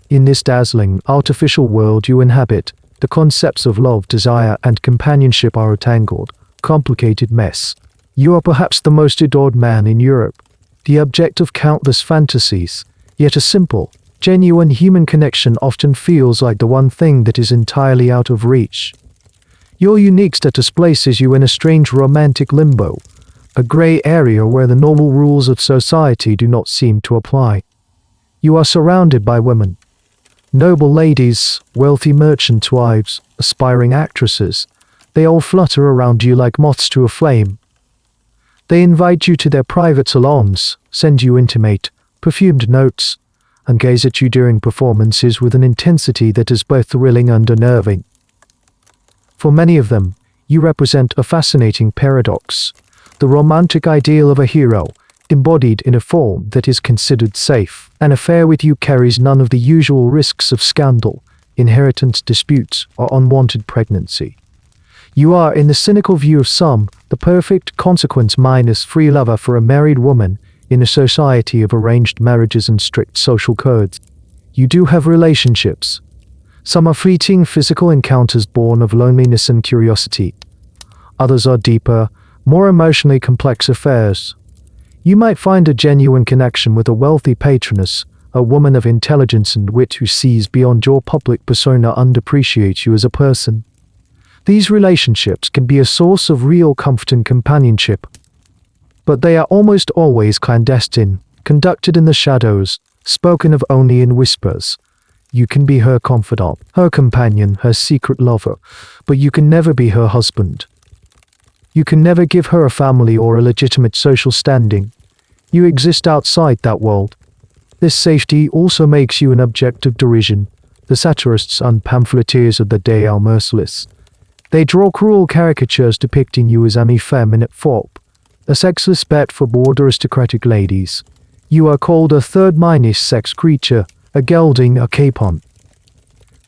In this dazzling, artificial world you inhabit, the concepts of love, desire, and companionship are a tangled, complicated mess. You are perhaps the most adored man in Europe, the object of countless fantasies, yet a simple, genuine human connection often feels like the one thing that is entirely out of reach. Your unique status places you in a strange romantic limbo, a gray area where the normal rules of society do not seem to apply. You are surrounded by women, noble ladies, wealthy merchant wives, aspiring actresses. They all flutter around you like moths to a flame. They invite you to their private salons, send you intimate, perfumed notes, and gaze at you during performances with an intensity that is both thrilling and unnerving. For many of them, you represent a fascinating paradox, the romantic ideal of a hero, embodied in a form that is considered safe. An affair with you carries none of the usual risks of scandal, inheritance disputes, or unwanted pregnancy. You are, in the cynical view of some, the perfect consequence-free lover for a married woman in a society of arranged marriages and strict social codes. You do have relationships. Some are fleeting physical encounters born of loneliness and curiosity. Others are deeper, more emotionally complex affairs. You might find a genuine connection with a wealthy patroness, a woman of intelligence and wit who sees beyond your public persona and appreciates you as a person. These relationships can be a source of real comfort and companionship. But they are almost always clandestine, conducted in the shadows, spoken of only in whispers. You can be her confidant, her companion, her secret lover, but you can never be her husband. You can never give her a family or a legitimate social standing. You exist outside that world. This safety also makes you an object of derision. The satirists and pamphleteers of the day are merciless. They draw cruel caricatures depicting you as ami femme et fop, a sexless pet for bored aristocratic ladies. You are called a third-minus sex creature, a gelding, a capon.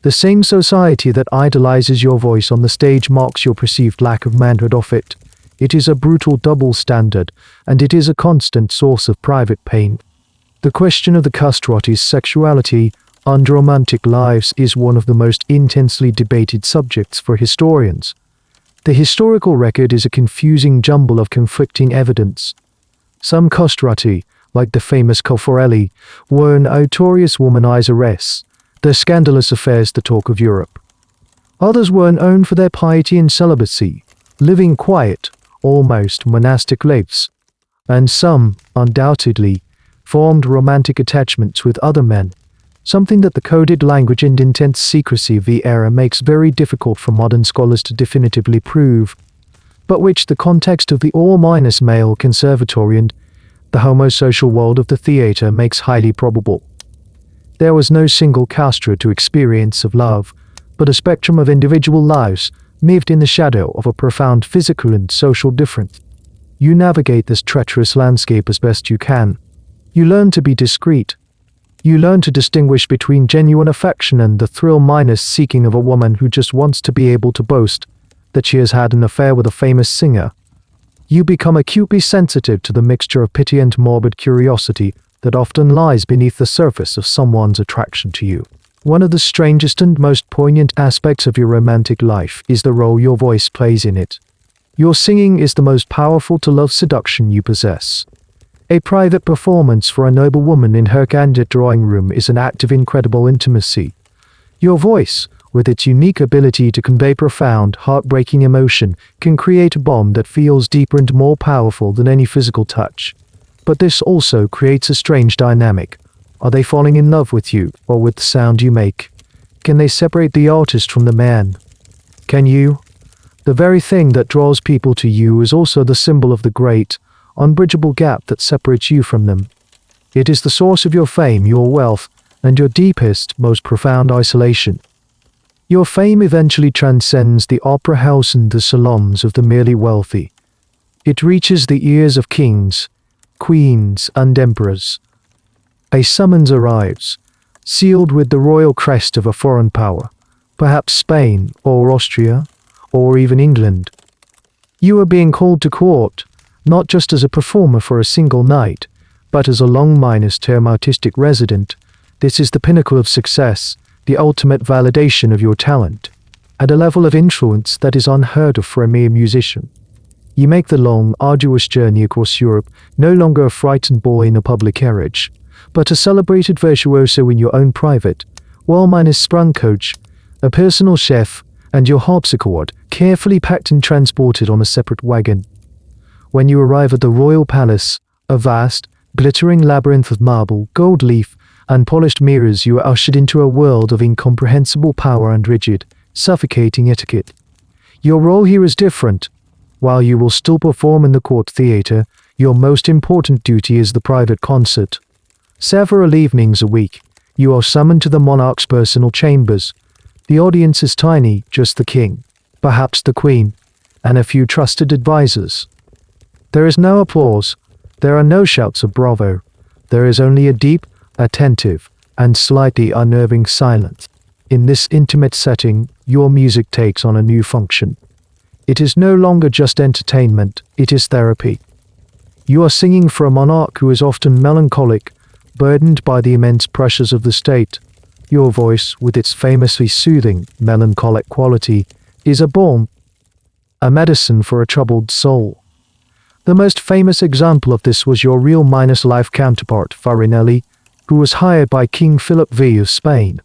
The same society that idolizes your voice on the stage mocks your perceived lack of manhood of it. It is a brutal double standard, and it is a constant source of private pain. The question of the castrati's sexuality and romantic lives is one of the most intensely debated subjects for historians. The historical record is a confusing jumble of conflicting evidence. Some castrati, like the famous Coffarelli, were notorious womanizers, their scandalous affairs the talk of Europe. Others were known for their piety and celibacy, living quiet, almost monastic lives. And some, undoubtedly, formed romantic attachments with other men, something that the coded language and intense secrecy of the era makes very difficult for modern scholars to definitively prove, but which the context of the all-male conservatory and the homosocial world of the theatre makes highly probable. There was no single castra to experience of love, but a spectrum of individual lives, lived in the shadow of a profound physical and social difference. You navigate this treacherous landscape as best you can. You learn to be discreet. You learn to distinguish between genuine affection and the thrill-minus seeking of a woman who just wants to be able to boast that she has had an affair with a famous singer. You become acutely sensitive to the mixture of pity and morbid curiosity that often lies beneath the surface of someone's attraction to you. One of the strangest and most poignant aspects of your romantic life is the role your voice plays in it. Your singing is the most powerful tool of seduction you possess. A private performance for a noble woman in her candid drawing room is an act of incredible intimacy. Your voice, with its unique ability to convey profound, heartbreaking emotion, can create a bond that feels deeper and more powerful than any physical touch. But this also creates a strange dynamic. Are they falling in love with you, or with the sound you make? Can they separate the artist from the man? Can you? The very thing that draws people to you is also the symbol of the great, unbridgeable gap that separates you from them. It is the source of your fame, your wealth, and your deepest, most profound isolation. Your fame eventually transcends the opera house and the salons of the merely wealthy. It reaches the ears of kings, queens, and emperors. A summons arrives, sealed with the royal crest of a foreign power, perhaps Spain, or Austria, or even England. You are being called to court, not just as a performer for a single night, but as a long-term artistic resident. This is the pinnacle of success, the ultimate validation of your talent, at a level of influence that is unheard of for a mere musician. You make the long, arduous journey across Europe, no longer a frightened boy in a public carriage, but a celebrated virtuoso in your own private, well-sprung coach, a personal chef, and your harpsichord, carefully packed and transported on a separate wagon. When you arrive at the royal palace, a vast, glittering labyrinth of marble, gold leaf, and polished mirrors, you are ushered into a world of incomprehensible power and rigid, suffocating etiquette. Your role here is different. While you will still perform in the court theatre, your most important duty is the private concert. Several evenings a week, you are summoned to the monarch's personal chambers. The audience is tiny, just the king, perhaps the queen, and a few trusted advisors. There is no applause. There are no shouts of bravo. There is only a deep, attentive, and slightly unnerving silence. In this intimate setting, your music takes on a new function. It is no longer just entertainment, it is therapy. You are singing for a monarch who is often melancholic, burdened by the immense pressures of the state. Your voice, with its famously soothing, melancholic quality, is a balm, a medicine for a troubled soul. The most famous example of this was your real-life counterpart, Farinelli, who was hired by King Philip V of Spain.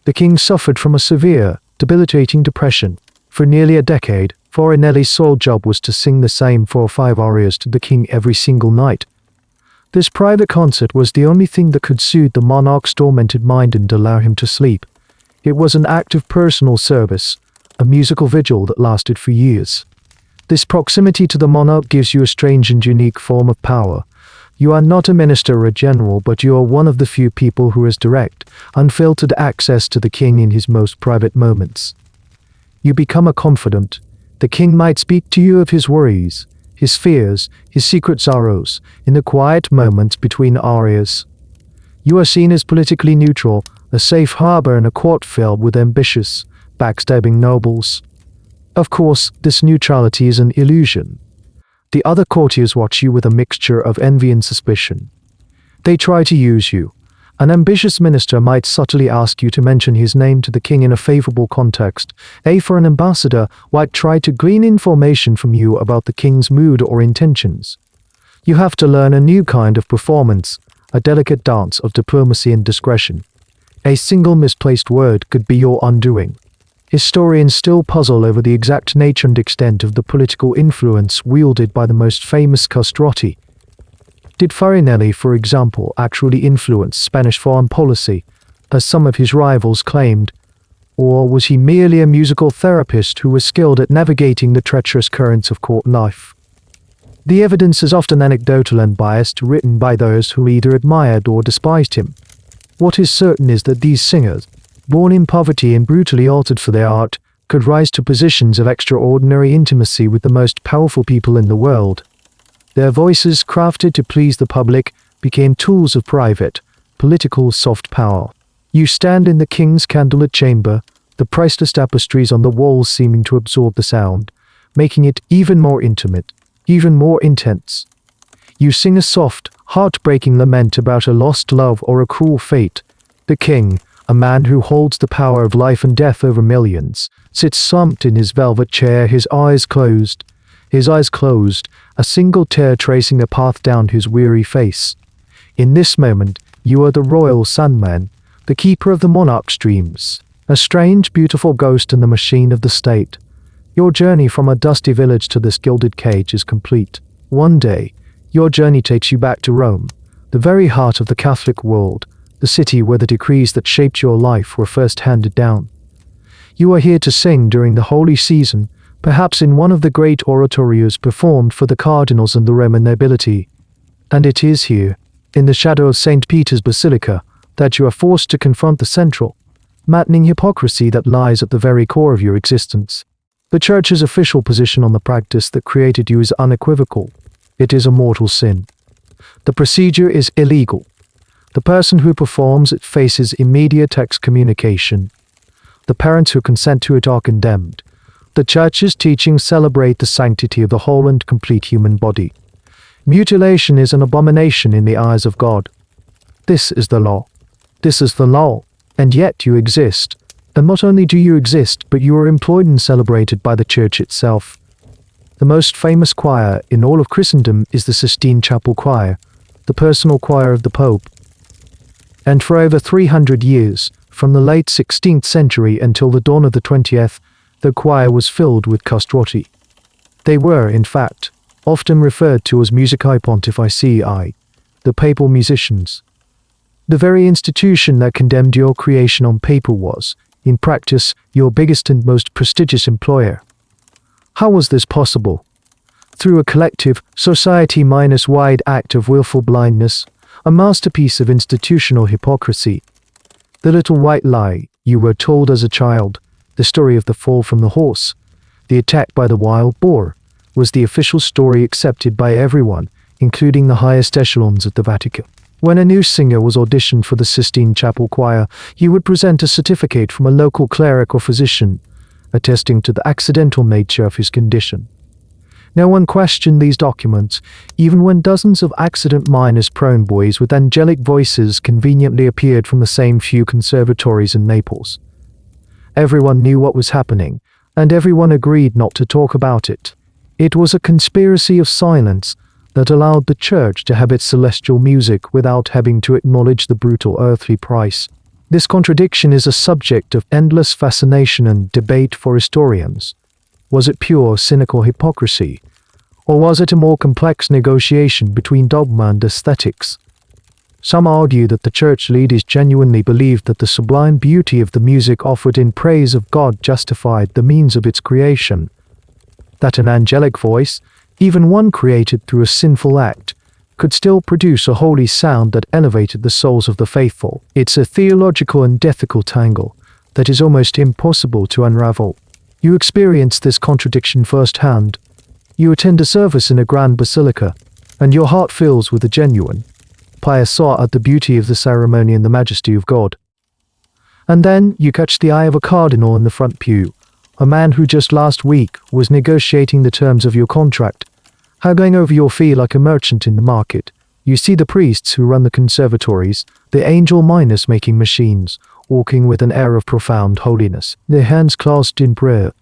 The king suffered from a severe, debilitating depression. For nearly a decade, Farinelli's sole job was to sing the same 4 or 5 arias to the king every single night. This private concert was the only thing that could soothe the monarch's tormented mind and allow him to sleep. It was an act of personal service, a musical vigil that lasted for years. This proximity to the monarch gives you a strange and unique form of power. You are not a minister or a general, but you are one of the few people who has direct, unfiltered access to the king in his most private moments. You become a confidant. The king might speak to you of his worries, his fears, his secret sorrows, in the quiet moments between arias. You are seen as politically neutral, a safe harbor in a court filled with ambitious, backstabbing nobles. Of course, this neutrality is an illusion. The other courtiers watch you with a mixture of envy and suspicion. They try to use you. An ambitious minister might subtly ask you to mention his name to the king in a favorable context. A foreign ambassador might try to glean information from you about the king's mood or intentions. You have to learn a new kind of performance, a delicate dance of diplomacy and discretion. A single misplaced word could be your undoing. Historians still puzzle over the exact nature and extent of the political influence wielded by the most famous Castrati. Did Farinelli, for example, actually influence Spanish foreign policy, as some of his rivals claimed, or was he merely a musical therapist who was skilled at navigating the treacherous currents of court life? The evidence is often anecdotal and biased, written by those who either admired or despised him. What is certain is that these singers, born in poverty and brutally altered for their art, could rise to positions of extraordinary intimacy with the most powerful people in the world. Their voices, crafted to please the public, became tools of private, political soft power. You stand in the king's candlelit chamber, the priceless tapestries on the walls seeming to absorb the sound, making it even more intimate, even more intense. You sing a soft, heartbreaking lament about a lost love or a cruel fate. The king, a man who holds the power of life and death over millions, sits slumped in his velvet chair, his eyes closed, a single tear tracing a path down his weary face. In this moment, you are the royal Sandman, the keeper of the monarch's dreams, a strange, beautiful ghost in the machine of the state. Your journey from a dusty village to this gilded cage is complete. One day, your journey takes you back to Rome, the very heart of the Catholic world, the city where the decrees that shaped your life were first handed down. You are here to sing during the holy season, perhaps in one of the great oratorios performed for the cardinals and the Roman nobility. And it is here, in the shadow of St. Peter's Basilica, that you are forced to confront the central, maddening hypocrisy that lies at the very core of your existence. The Church's official position on the practice that created you is unequivocal. It is a mortal sin. The procedure is illegal. The person who performs it faces immediate excommunication. The parents who consent to it are condemned. The Church's teachings celebrate the sanctity of the whole and complete human body. Mutilation is an abomination in the eyes of God. This is the law. This is the law, and yet you exist. And not only do you exist, but you are employed and celebrated by the Church itself. The most famous choir in all of Christendom is the Sistine Chapel Choir, the personal choir of the Pope. And for over 300 years, from the late 16th century until the dawn of the 20th, the choir was filled with castrati. They were, in fact, often referred to as musicae pontificii, the papal musicians. The very institution that condemned your creation on paper was, in practice, your biggest and most prestigious employer. How was this possible? Through a collective, society-wide act of willful blindness, a masterpiece of institutional hypocrisy. The little white lie you were told as a child, the story of the fall from the horse, the attack by the wild boar, was the official story accepted by everyone, including the highest echelons at the Vatican. When a new singer was auditioned for the Sistine Chapel Choir, he would present a certificate from a local cleric or physician, attesting to the accidental nature of his condition. No one questioned these documents, even when dozens of accident-prone boys with angelic voices conveniently appeared from the same few conservatories in Naples. Everyone knew what was happening, and everyone agreed not to talk about it. It was a conspiracy of silence that allowed the Church to have its celestial music without having to acknowledge the brutal earthly price. This contradiction is a subject of endless fascination and debate for historians. Was it pure, cynical hypocrisy? Or was it a more complex negotiation between dogma and aesthetics? Some argue that the Church leaders genuinely believed that the sublime beauty of the music offered in praise of God justified the means of its creation. That an angelic voice, even one created through a sinful act, could still produce a holy sound that elevated the souls of the faithful. It's a theological and ethical tangle that is almost impossible to unravel. You experience this contradiction firsthand. You attend a service in a grand basilica, and your heart fills with a genuine, pious awe at the beauty of the ceremony and the majesty of God. And then you catch the eye of a cardinal in the front pew, a man who just last week was negotiating the terms of your contract, haggling over your fee like a merchant in the market. You see the priests who run the conservatories, the angel-making machines, walking with an air of profound holiness, their hands clasped in prayer.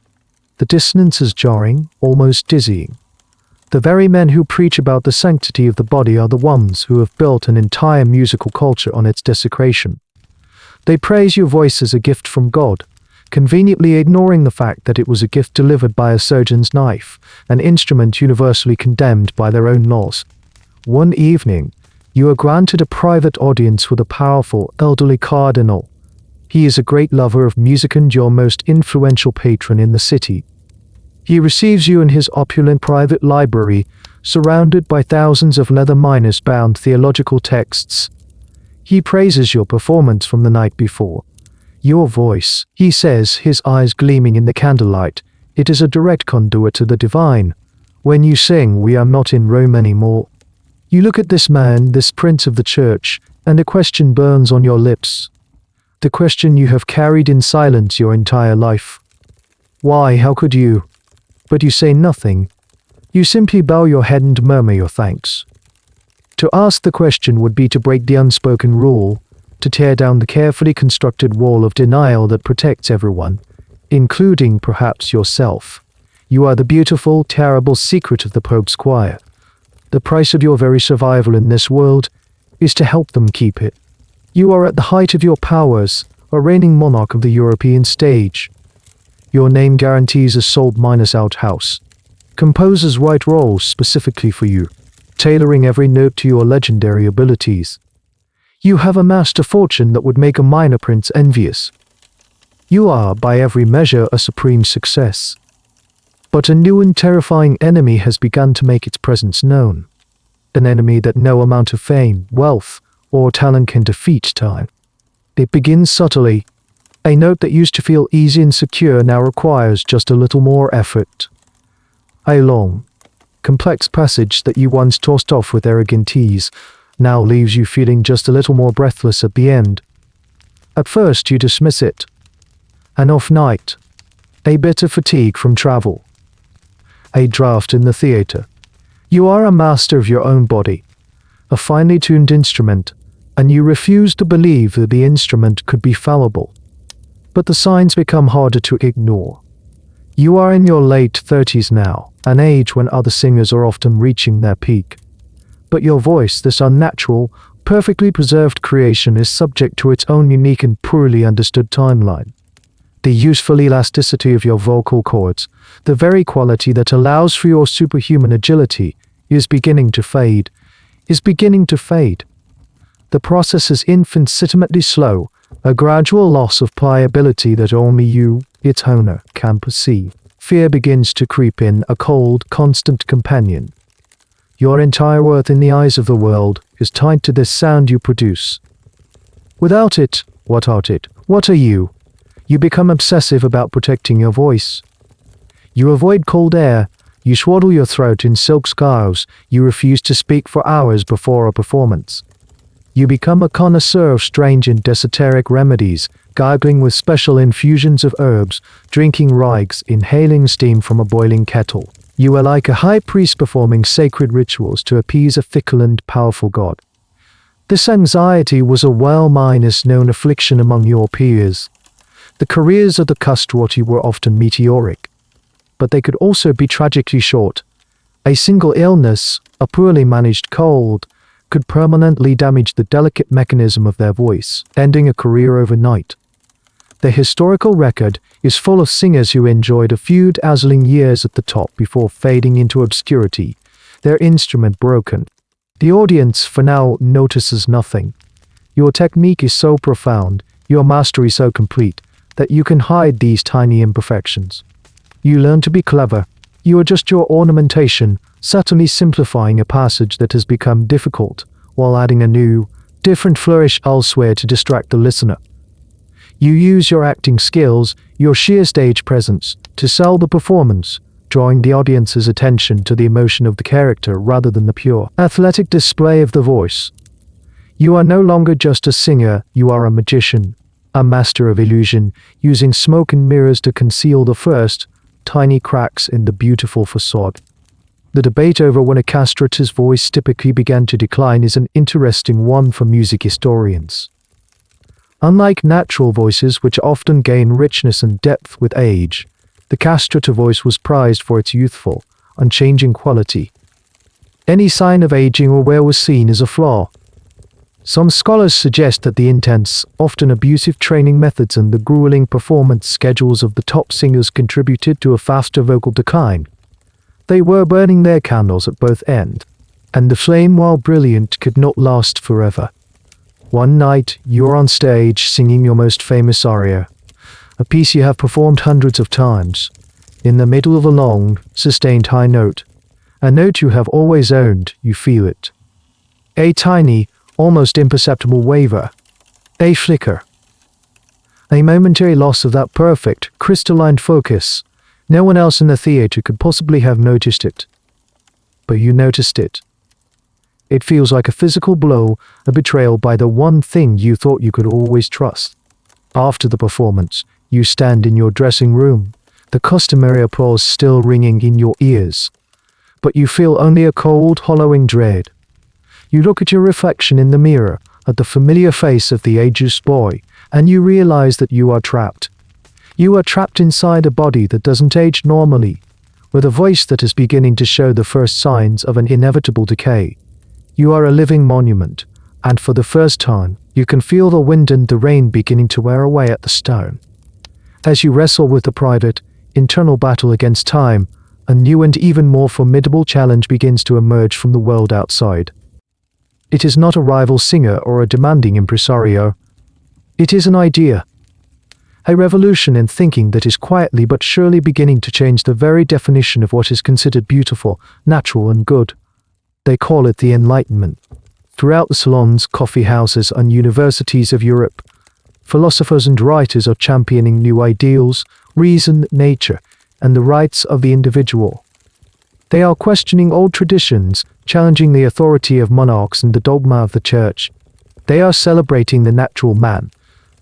The dissonance is jarring, almost dizzying. The very men who preach about the sanctity of the body are the ones who have built an entire musical culture on its desecration. They praise your voice as a gift from God, conveniently ignoring the fact that it was a gift delivered by a surgeon's knife, an instrument universally condemned by their own laws. One evening, you are granted a private audience with a powerful, elderly cardinal. He is a great lover of music and your most influential patron in the city. He receives you in his opulent private library, surrounded by thousands of leather-bound theological texts. He praises your performance from the night before. Your voice, he says, his eyes gleaming in the candlelight, it is a direct conduit to the divine. When you sing, "We are not in Rome anymore," you look at this man, this prince of the church, and a question burns on your lips. The question you have carried in silence your entire life. Why, how could you? But you say nothing. You simply bow your head and murmur your thanks. To ask the question would be to break the unspoken rule, to tear down the carefully constructed wall of denial that protects everyone, including perhaps yourself. You are the beautiful, terrible secret of the Pope's choir. The price of your very survival in this world is to help them keep it. You are at the height of your powers, a reigning monarch of the European stage. Your name guarantees a sold-out house. Composers write roles specifically for you, tailoring every note to your legendary abilities. You have amassed a fortune that would make a minor prince envious. You are, by every measure, a supreme success. But a new and terrifying enemy has begun to make its presence known. An enemy that no amount of fame, wealth, or talent can defeat time. It begins subtly. A note that used to feel easy and secure now requires just a little more effort. A long, complex passage that you once tossed off with arrogant ease now leaves you feeling just a little more breathless at the end. At first you dismiss it. An off night. A bit of fatigue from travel. A draft in the theater. You are a master of your own body, a finely tuned instrument, and you refuse to believe that the instrument could be fallible. But the signs become harder to ignore. You are in your late 30s now, an age when other singers are often reaching their peak. But your voice, this unnatural, perfectly preserved creation, is subject to its own unique and poorly understood timeline. The useful elasticity of your vocal cords, the very quality that allows for your superhuman agility, is beginning to fade. The process is infinitesimally slow, a gradual loss of pliability that only you, its owner, can perceive. Fear begins to creep in, a cold, constant companion. Your entire worth in the eyes of the world is tied to this sound you produce. Without it, what art it? What are you? You become obsessive about protecting your voice. You avoid cold air, you swaddle your throat in silk scarves, you refuse to speak for hours before a performance. You become a connoisseur of strange and esoteric remedies, gargling with special infusions of herbs, drinking rigs, inhaling steam from a boiling kettle. You are like a high priest performing sacred rituals to appease a fickle and powerful god. This anxiety was a well-known affliction among your peers. The careers of the Castrati were often meteoric, but they could also be tragically short. A single illness, a poorly managed cold, could permanently damage the delicate mechanism of their voice, ending a career overnight. The historical record is full of singers who enjoyed a few dazzling years at the top before fading into obscurity, their instrument broken. The audience, for now, notices nothing. Your technique is so profound, your mastery so complete, that you can hide these tiny imperfections. You learn to be clever. You adjust your ornamentation, subtly simplifying a passage that has become difficult, while adding a new, different flourish elsewhere to distract the listener. You use your acting skills, your sheer stage presence, to sell the performance, drawing the audience's attention to the emotion of the character rather than the pure, athletic display of the voice. You are no longer just a singer, you are a magician, a master of illusion, using smoke and mirrors to conceal the first, tiny cracks in the beautiful facade. The debate over when a castrate's voice typically began to decline is an interesting one for music historians. Unlike natural voices, which often gain richness and depth with age, the castrate voice was prized for its youthful, unchanging quality. Any sign of aging or wear was seen as a flaw. Some scholars suggest that the intense, often abusive training methods and the grueling performance schedules of the top singers contributed to a faster vocal decline. They were burning their candles at both ends, and the flame, while brilliant, could not last forever. One night, you're on stage singing your most famous aria, a piece you have performed hundreds of times, in the middle of a long, sustained high note. A note you have always owned, you feel it. A tiny, almost imperceptible waver. A flicker. A momentary loss of that perfect, crystalline focus. No one else in the theater could possibly have noticed it. But you noticed it. It feels like a physical blow, a betrayal by the one thing you thought you could always trust. After the performance, you stand in your dressing room, the customary applause still ringing in your ears. But you feel only a cold, hollowing dread. You look at your reflection in the mirror, at the familiar face of the ageless boy, and you realize that you are trapped. You are trapped inside a body that doesn't age normally, with a voice that is beginning to show the first signs of an inevitable decay. You are a living monument, and for the first time, you can feel the wind and the rain beginning to wear away at the stone. As you wrestle with the private, internal battle against time, a new and even more formidable challenge begins to emerge from the world outside. It is not a rival singer or a demanding impresario. It is an idea. A revolution in thinking that is quietly but surely beginning to change the very definition of what is considered beautiful, natural, and good. They call it the Enlightenment. Throughout the salons, coffee houses, and universities of Europe, philosophers and writers are championing new ideals, reason, nature, and the rights of the individual. They are questioning old traditions, challenging the authority of monarchs and the dogma of the church. They are celebrating the natural man,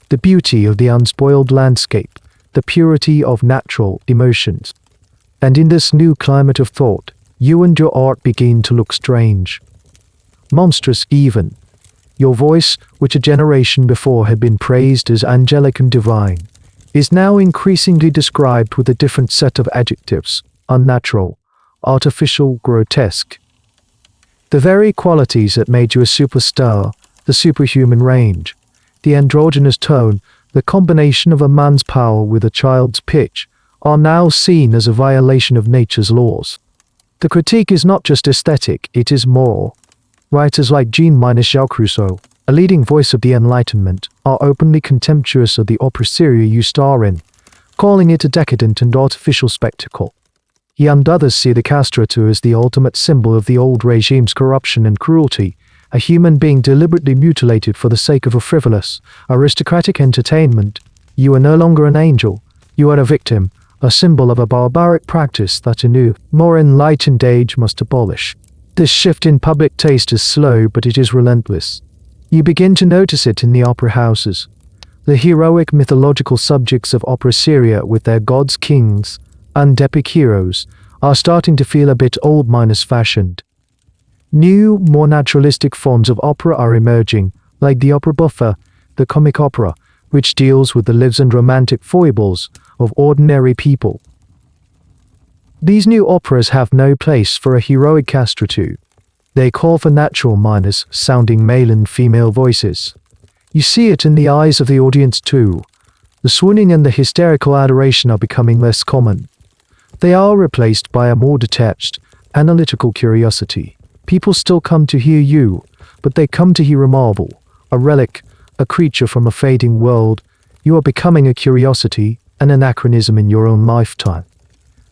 the beauty of the unspoiled landscape, the purity of natural emotions. And in this new climate of thought, you and your art begin to look strange. Monstrous even. Your voice, which a generation before had been praised as angelic and divine, is now increasingly described with a different set of adjectives: unnatural, artificial, grotesque. The very qualities that made you a superstar, the superhuman range, the androgynous tone, the combination of a man's power with a child's pitch, are now seen as a violation of nature's laws. The critique is not just aesthetic, it is moral. Writers like Jean-Jacques Rousseau, a leading voice of the Enlightenment, are openly contemptuous of the opera seria you star in, calling it a decadent and artificial spectacle. Yet others see the castrato as the ultimate symbol of the old regime's corruption and cruelty, a human being deliberately mutilated for the sake of a frivolous, aristocratic entertainment. You are no longer an angel, you are a victim, a symbol of a barbaric practice that a new, more enlightened age must abolish. This shift in public taste is slow, but it is relentless. You begin to notice it in the opera houses. The heroic mythological subjects of opera seria with their gods, kings, and epic heroes are starting to feel a bit old-fashioned. New, more naturalistic forms of opera are emerging, like the opera buffa, the comic opera, which deals with the lives and romantic foibles of ordinary people. These new operas have no place for a heroic castrato. They call for natural minors, sounding male and female voices. You see it in the eyes of the audience too. The swooning and the hysterical adoration are becoming less common. They are replaced by a more detached, analytical curiosity. People still come to hear you, but they come to hear a marvel, a relic, a creature from a fading world. You are becoming a curiosity, an anachronism in your own lifetime.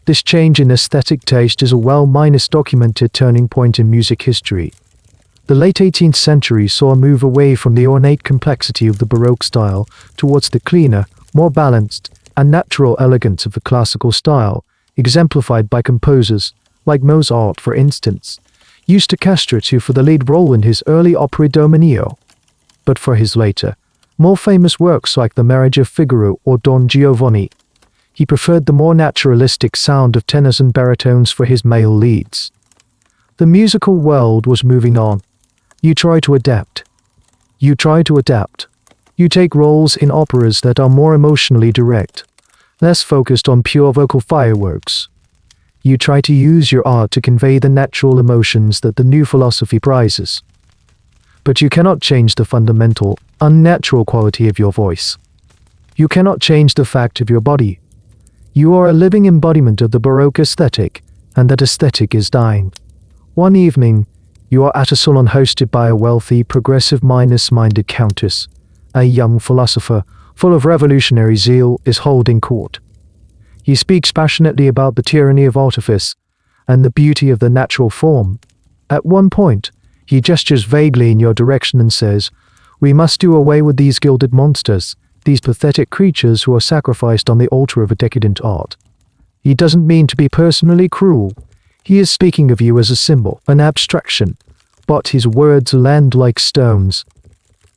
This change in aesthetic taste is a well-documented turning point in music history. The late 18th century saw a move away from the ornate complexity of the Baroque style towards the cleaner, more balanced, and natural elegance of the classical style, exemplified by composers, like Mozart for instance, used a castrato for the lead role in his early opera Domenio. But for his later, more famous works like The Marriage of Figaro or Don Giovanni, he preferred the more naturalistic sound of tenors and baritones for his male leads. The musical world was moving on. You try to adapt. You take roles in operas that are more emotionally direct, less focused on pure vocal fireworks. You try to use your art to convey the natural emotions that the new philosophy prizes. But you cannot change the fundamental, unnatural quality of your voice. You cannot change the fact of your body. You are a living embodiment of the Baroque aesthetic, and that aesthetic is dying. One evening, you are at a salon hosted by a wealthy, progressive, minded countess. A young philosopher, full of revolutionary zeal, is holding court. He speaks passionately about the tyranny of artifice and the beauty of the natural form. At one point, he gestures vaguely in your direction and says, "We must do away with these gilded monsters, these pathetic creatures who are sacrificed on the altar of a decadent art." He doesn't mean to be personally cruel. He is speaking of you as a symbol, an abstraction, but his words land like stones.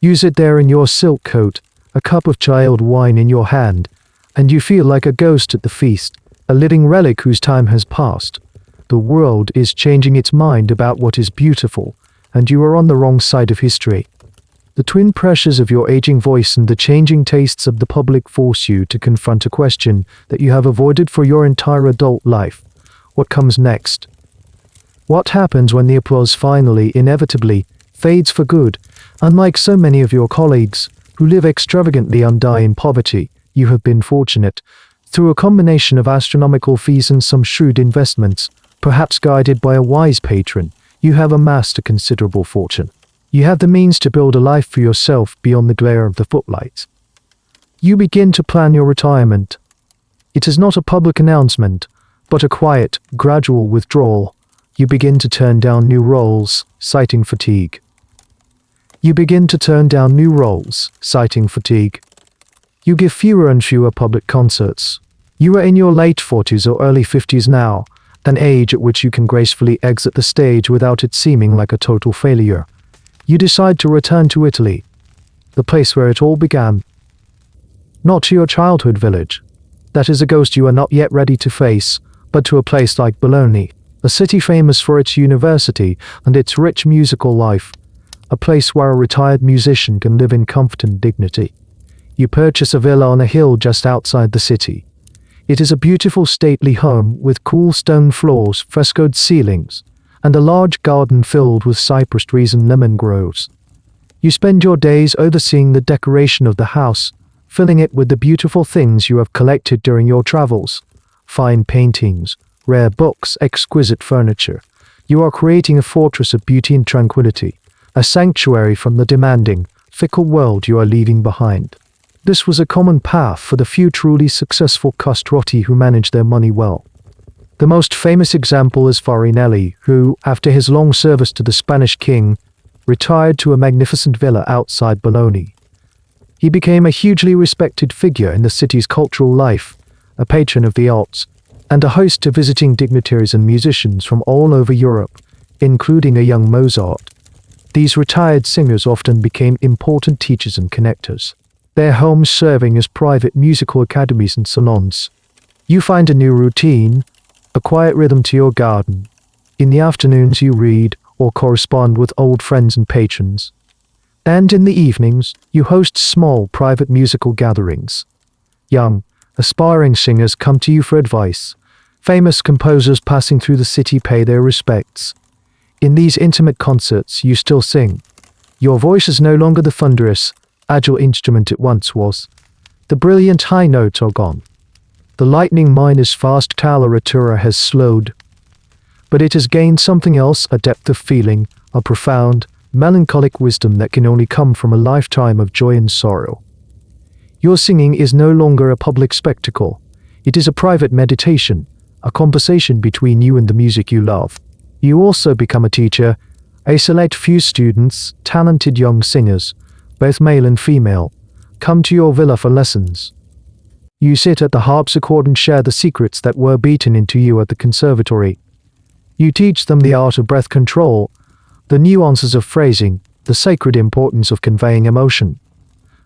You sit there in your silk coat, a cup of chilled wine in your hand, and you feel like a ghost at the feast, a living relic whose time has passed. The world is changing its mind about what is beautiful, and you are on the wrong side of history. The twin pressures of your aging voice and the changing tastes of the public force you to confront a question that you have avoided for your entire adult life. What comes next? What happens when the applause finally, inevitably, fades for good? Unlike so many of your colleagues, who live extravagantly and die in poverty, you have been fortunate. Through a combination of astronomical fees and some shrewd investments, perhaps guided by a wise patron, you have amassed a considerable fortune. You have the means to build a life for yourself beyond the glare of the footlights. You begin to plan your retirement. It is not a public announcement, but a quiet, gradual withdrawal. You begin to turn down new roles, citing fatigue. You begin to turn down new roles, citing fatigue. You give fewer and fewer public concerts. You are in your late 40s or early 50s now, an age at which you can gracefully exit the stage without it seeming like a total failure. You decide to return to Italy, the place where it all began. Not to your childhood village. That is a ghost you are not yet ready to face, but to a place like Bologna, a city famous for its university and its rich musical life, a place where a retired musician can live in comfort and dignity. You purchase a villa on a hill just outside the city. It is a beautiful stately home with cool stone floors, frescoed ceilings, and a large garden filled with cypress trees and lemon groves. You spend your days overseeing the decoration of the house, filling it with the beautiful things you have collected during your travels. Fine paintings, rare books, exquisite furniture. You are creating a fortress of beauty and tranquility, a sanctuary from the demanding, fickle world you are leaving behind. This was a common path for the few truly successful castrati who managed their money well. The most famous example is Farinelli, who, after his long service to the Spanish king, retired to a magnificent villa outside Bologna. He became a hugely respected figure in the city's cultural life, a patron of the arts, and a host to visiting dignitaries and musicians from all over Europe, including a young Mozart. These retired singers often became important teachers and connectors, their homes serving as private musical academies and salons. You find a new routine, a quiet rhythm to your garden. In the afternoons you read or correspond with old friends and patrons. And in the evenings, you host small private musical gatherings. Young, aspiring singers come to you for advice. Famous composers passing through the city pay their respects. In these intimate concerts, you still sing. Your voice is no longer the thunderous, agile instrument it once was. The brilliant high notes are gone. The lightning miner's fast coloratura has slowed. But it has gained something else, a depth of feeling, a profound, melancholic wisdom that can only come from a lifetime of joy and sorrow. Your singing is no longer a public spectacle. It is a private meditation, a conversation between you and the music you love. You also become a teacher. A select few students, talented young singers, both male and female, come to your villa for lessons. You sit at the harpsichord and share the secrets that were beaten into you at the conservatory. You teach them the art of breath control, the nuances of phrasing, the sacred importance of conveying emotion.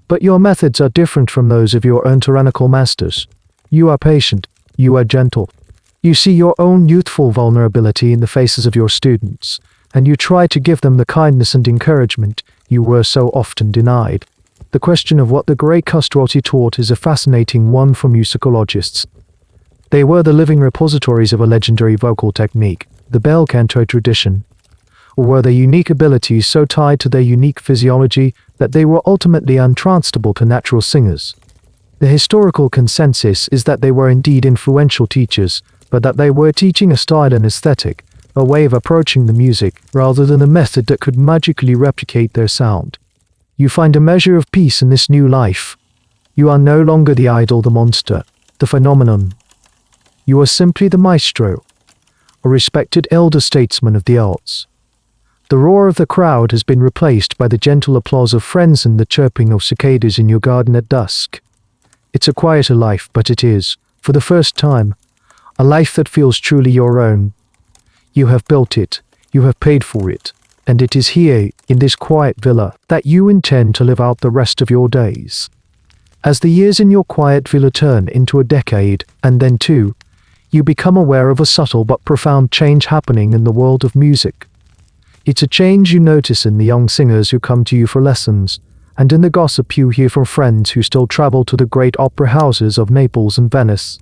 But your methods are different from those of your own tyrannical masters. You are patient, you are gentle. You see your own youthful vulnerability in the faces of your students, and you try to give them the kindness and encouragement you were so often denied. The question of what the great Castrati taught is a fascinating one for musicologists. They were the living repositories of a legendary vocal technique, the bel canto tradition. Or were their unique abilities so tied to their unique physiology that they were ultimately untranslatable to natural singers? The historical consensus is that they were indeed influential teachers, but that they were teaching a style and aesthetic, a way of approaching the music, rather than a method that could magically replicate their sound. You find a measure of peace in this new life. You are no longer the idol, the monster, the phenomenon. You are simply the maestro, a respected elder statesman of the arts. The roar of the crowd has been replaced by the gentle applause of friends and the chirping of cicadas in your garden at dusk. It's a quieter life, but it is, for the first time, a life that feels truly your own. You have built it, you have paid for it, and it is here, in this quiet villa, that you intend to live out the rest of your days. As the years in your quiet villa turn into a decade, and then two, you become aware of a subtle but profound change happening in the world of music. It's a change you notice in the young singers who come to you for lessons, and in the gossip you hear from friends who still travel to the great opera houses of Naples and Venice.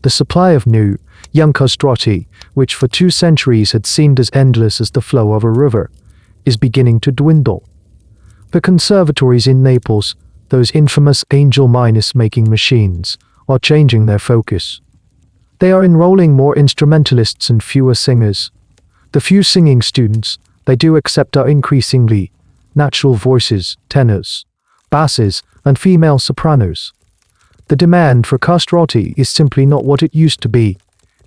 The supply of new, young castrati, which for 2 centuries had seemed as endless as the flow of a river, is beginning to dwindle. The conservatories in Naples, those infamous angel-making machines, are changing their focus. They are enrolling more instrumentalists and fewer singers. The few singing students they do accept are increasingly natural voices, tenors, basses, and female sopranos. The demand for castrati is simply not what it used to be.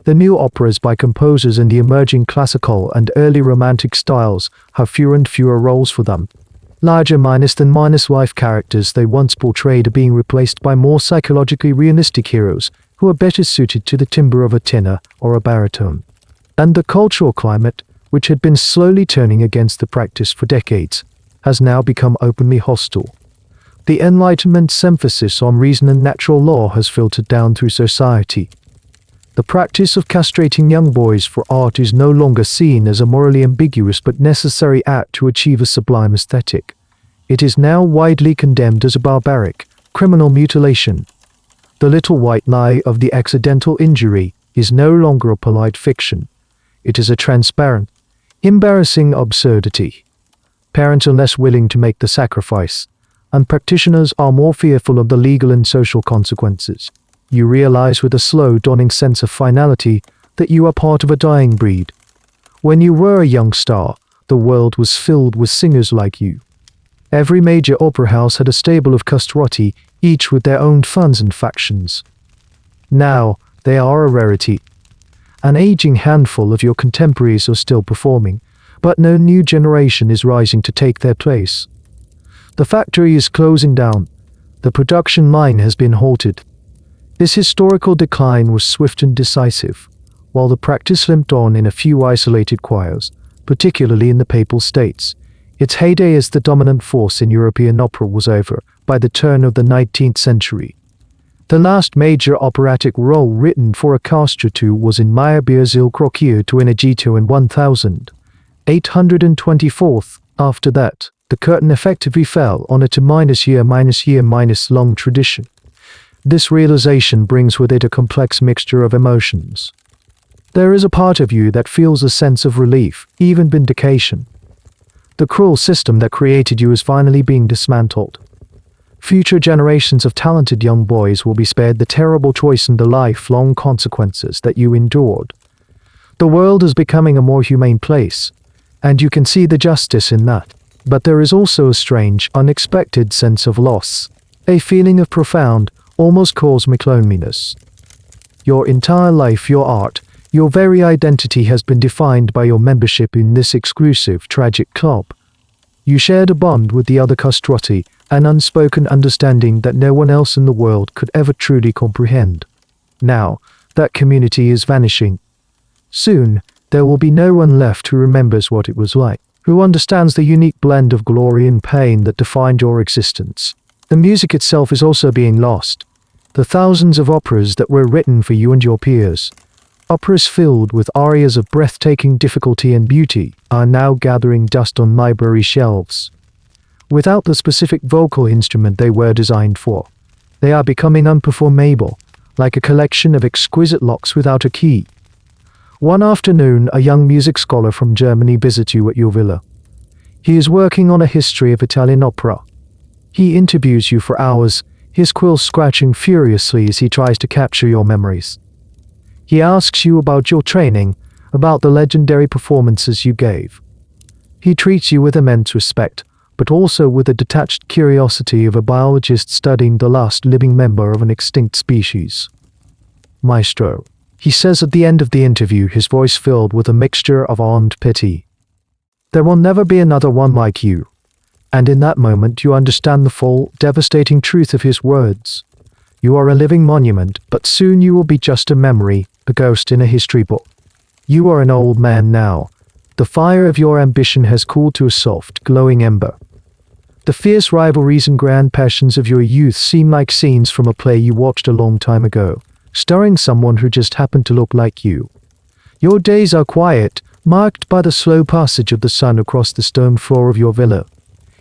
The new operas by composers in the emerging classical and early romantic styles have fewer and fewer roles for them. Larger -wife characters they once portrayed are being replaced by more psychologically realistic heroes who are better suited to the timbre of a tenor or a baritone. And the cultural climate, which had been slowly turning against the practice for decades, has now become openly hostile. The Enlightenment's emphasis on reason and natural law has filtered down through society. The practice of castrating young boys for art is no longer seen as a morally ambiguous but necessary act to achieve a sublime aesthetic. It is now widely condemned as a barbaric, criminal mutilation. The little white lie of the accidental injury is no longer a polite fiction. It is a transparent, embarrassing absurdity. Parents are less willing to make the sacrifice, and practitioners are more fearful of the legal and social consequences. You realize with a slow dawning sense of finality that you are part of a dying breed. When you were a young star, the world was filled with singers like you. Every major opera house had a stable of castrati, each with their own funds and factions. Now, they are a rarity. An aging handful of your contemporaries are still performing, but no new generation is rising to take their place. The factory is closing down. The production line has been halted. This historical decline was swift and decisive, while the practice limped on in a few isolated choirs, particularly in the Papal States. Its heyday as the dominant force in European opera was over by the turn of the 19th century. The last major operatic role written for a castrato was in Meyerbeer's Il Crocchio to Inagito in 1824. After that, the curtain effectively fell on a -year-long tradition. This realization brings with it a complex mixture of emotions. There is a part of you that feels a sense of relief, even vindication. The cruel system that created you is finally being dismantled. Future generations of talented young boys will be spared the terrible choice and the lifelong consequences that you endured. The world is becoming a more humane place, and you can see the justice in that. But there is also a strange, unexpected sense of loss, a feeling of profound, almost cosmic loneliness. Your entire life, your art, your very identity has been defined by your membership in this exclusive, tragic club. You shared a bond with the other castrati, an unspoken understanding that no one else in the world could ever truly comprehend. Now, that community is vanishing. Soon, there will be no one left who remembers what it was like, who understands the unique blend of glory and pain that defined your existence. The music itself is also being lost. The thousands of operas that were written for you and your peers, operas filled with arias of breathtaking difficulty and beauty, are now gathering dust on library shelves. Without the specific vocal instrument they were designed for, they are becoming unperformable, like a collection of exquisite locks without a key. One afternoon, a young music scholar from Germany visits you at your villa. He is working on a history of Italian opera. He interviews you for hours, his quill scratching furiously as he tries to capture your memories. He asks you about your training, about the legendary performances you gave. He treats you with immense respect, but also with the detached curiosity of a biologist studying the last living member of an extinct species. Maestro, he says at the end of the interview, his voice filled with a mixture of awe and pity. There will never be another one like you. And in that moment you understand the full, devastating truth of his words. You are a living monument, but soon you will be just a memory, a ghost in a history book. You are an old man now. The fire of your ambition has cooled to a soft, glowing ember. The fierce rivalries and grand passions of your youth seem like scenes from a play you watched a long time ago, starring someone who just happened to look like you. Your days are quiet, marked by the slow passage of the sun across the stone floor of your villa.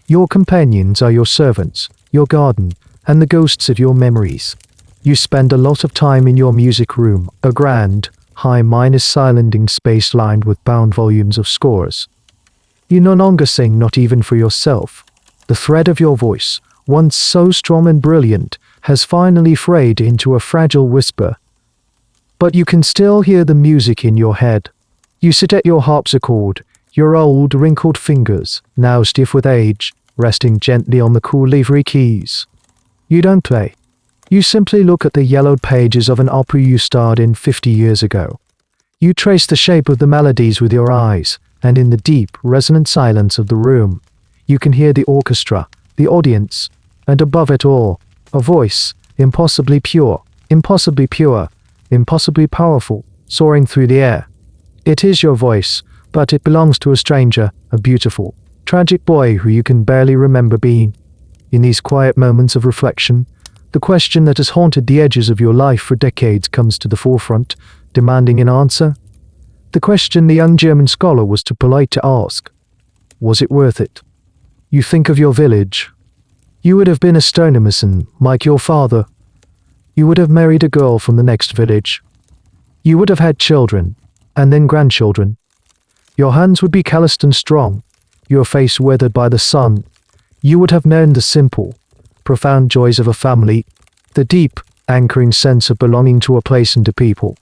Your companions are your servants, your garden, and the ghosts of your memories. You spend a lot of time in your music room, a grand, high minus silent space lined with bound volumes of scores. You no longer sing, not even for yourself. The thread of your voice, once so strong and brilliant, has finally frayed into a fragile whisper. But you can still hear the music in your head. You sit at your harpsichord, your old, wrinkled fingers, now stiff with age, resting gently on the cool ivory keys. You don't play. You simply look at the yellowed pages of an opera you starred in 50 years ago. You trace the shape of the melodies with your eyes, and in the deep, resonant silence of the room, you can hear the orchestra, the audience, and above it all, a voice, impossibly pure, impossibly powerful, soaring through the air. It is your voice, but it belongs to a stranger, a beautiful, tragic boy who you can barely remember being. In these quiet moments of reflection, the question that has haunted the edges of your life for decades comes to the forefront, demanding an answer. The question the young German scholar was too polite to ask. Was it worth it? You think of your village. You would have been a stonemason, like your father. You would have married a girl from the next village. You would have had children, and then grandchildren. Your hands would be calloused and strong, your face weathered by the sun. You would have known the simple, profound joys of a family, the deep, anchoring sense of belonging to a place and to people.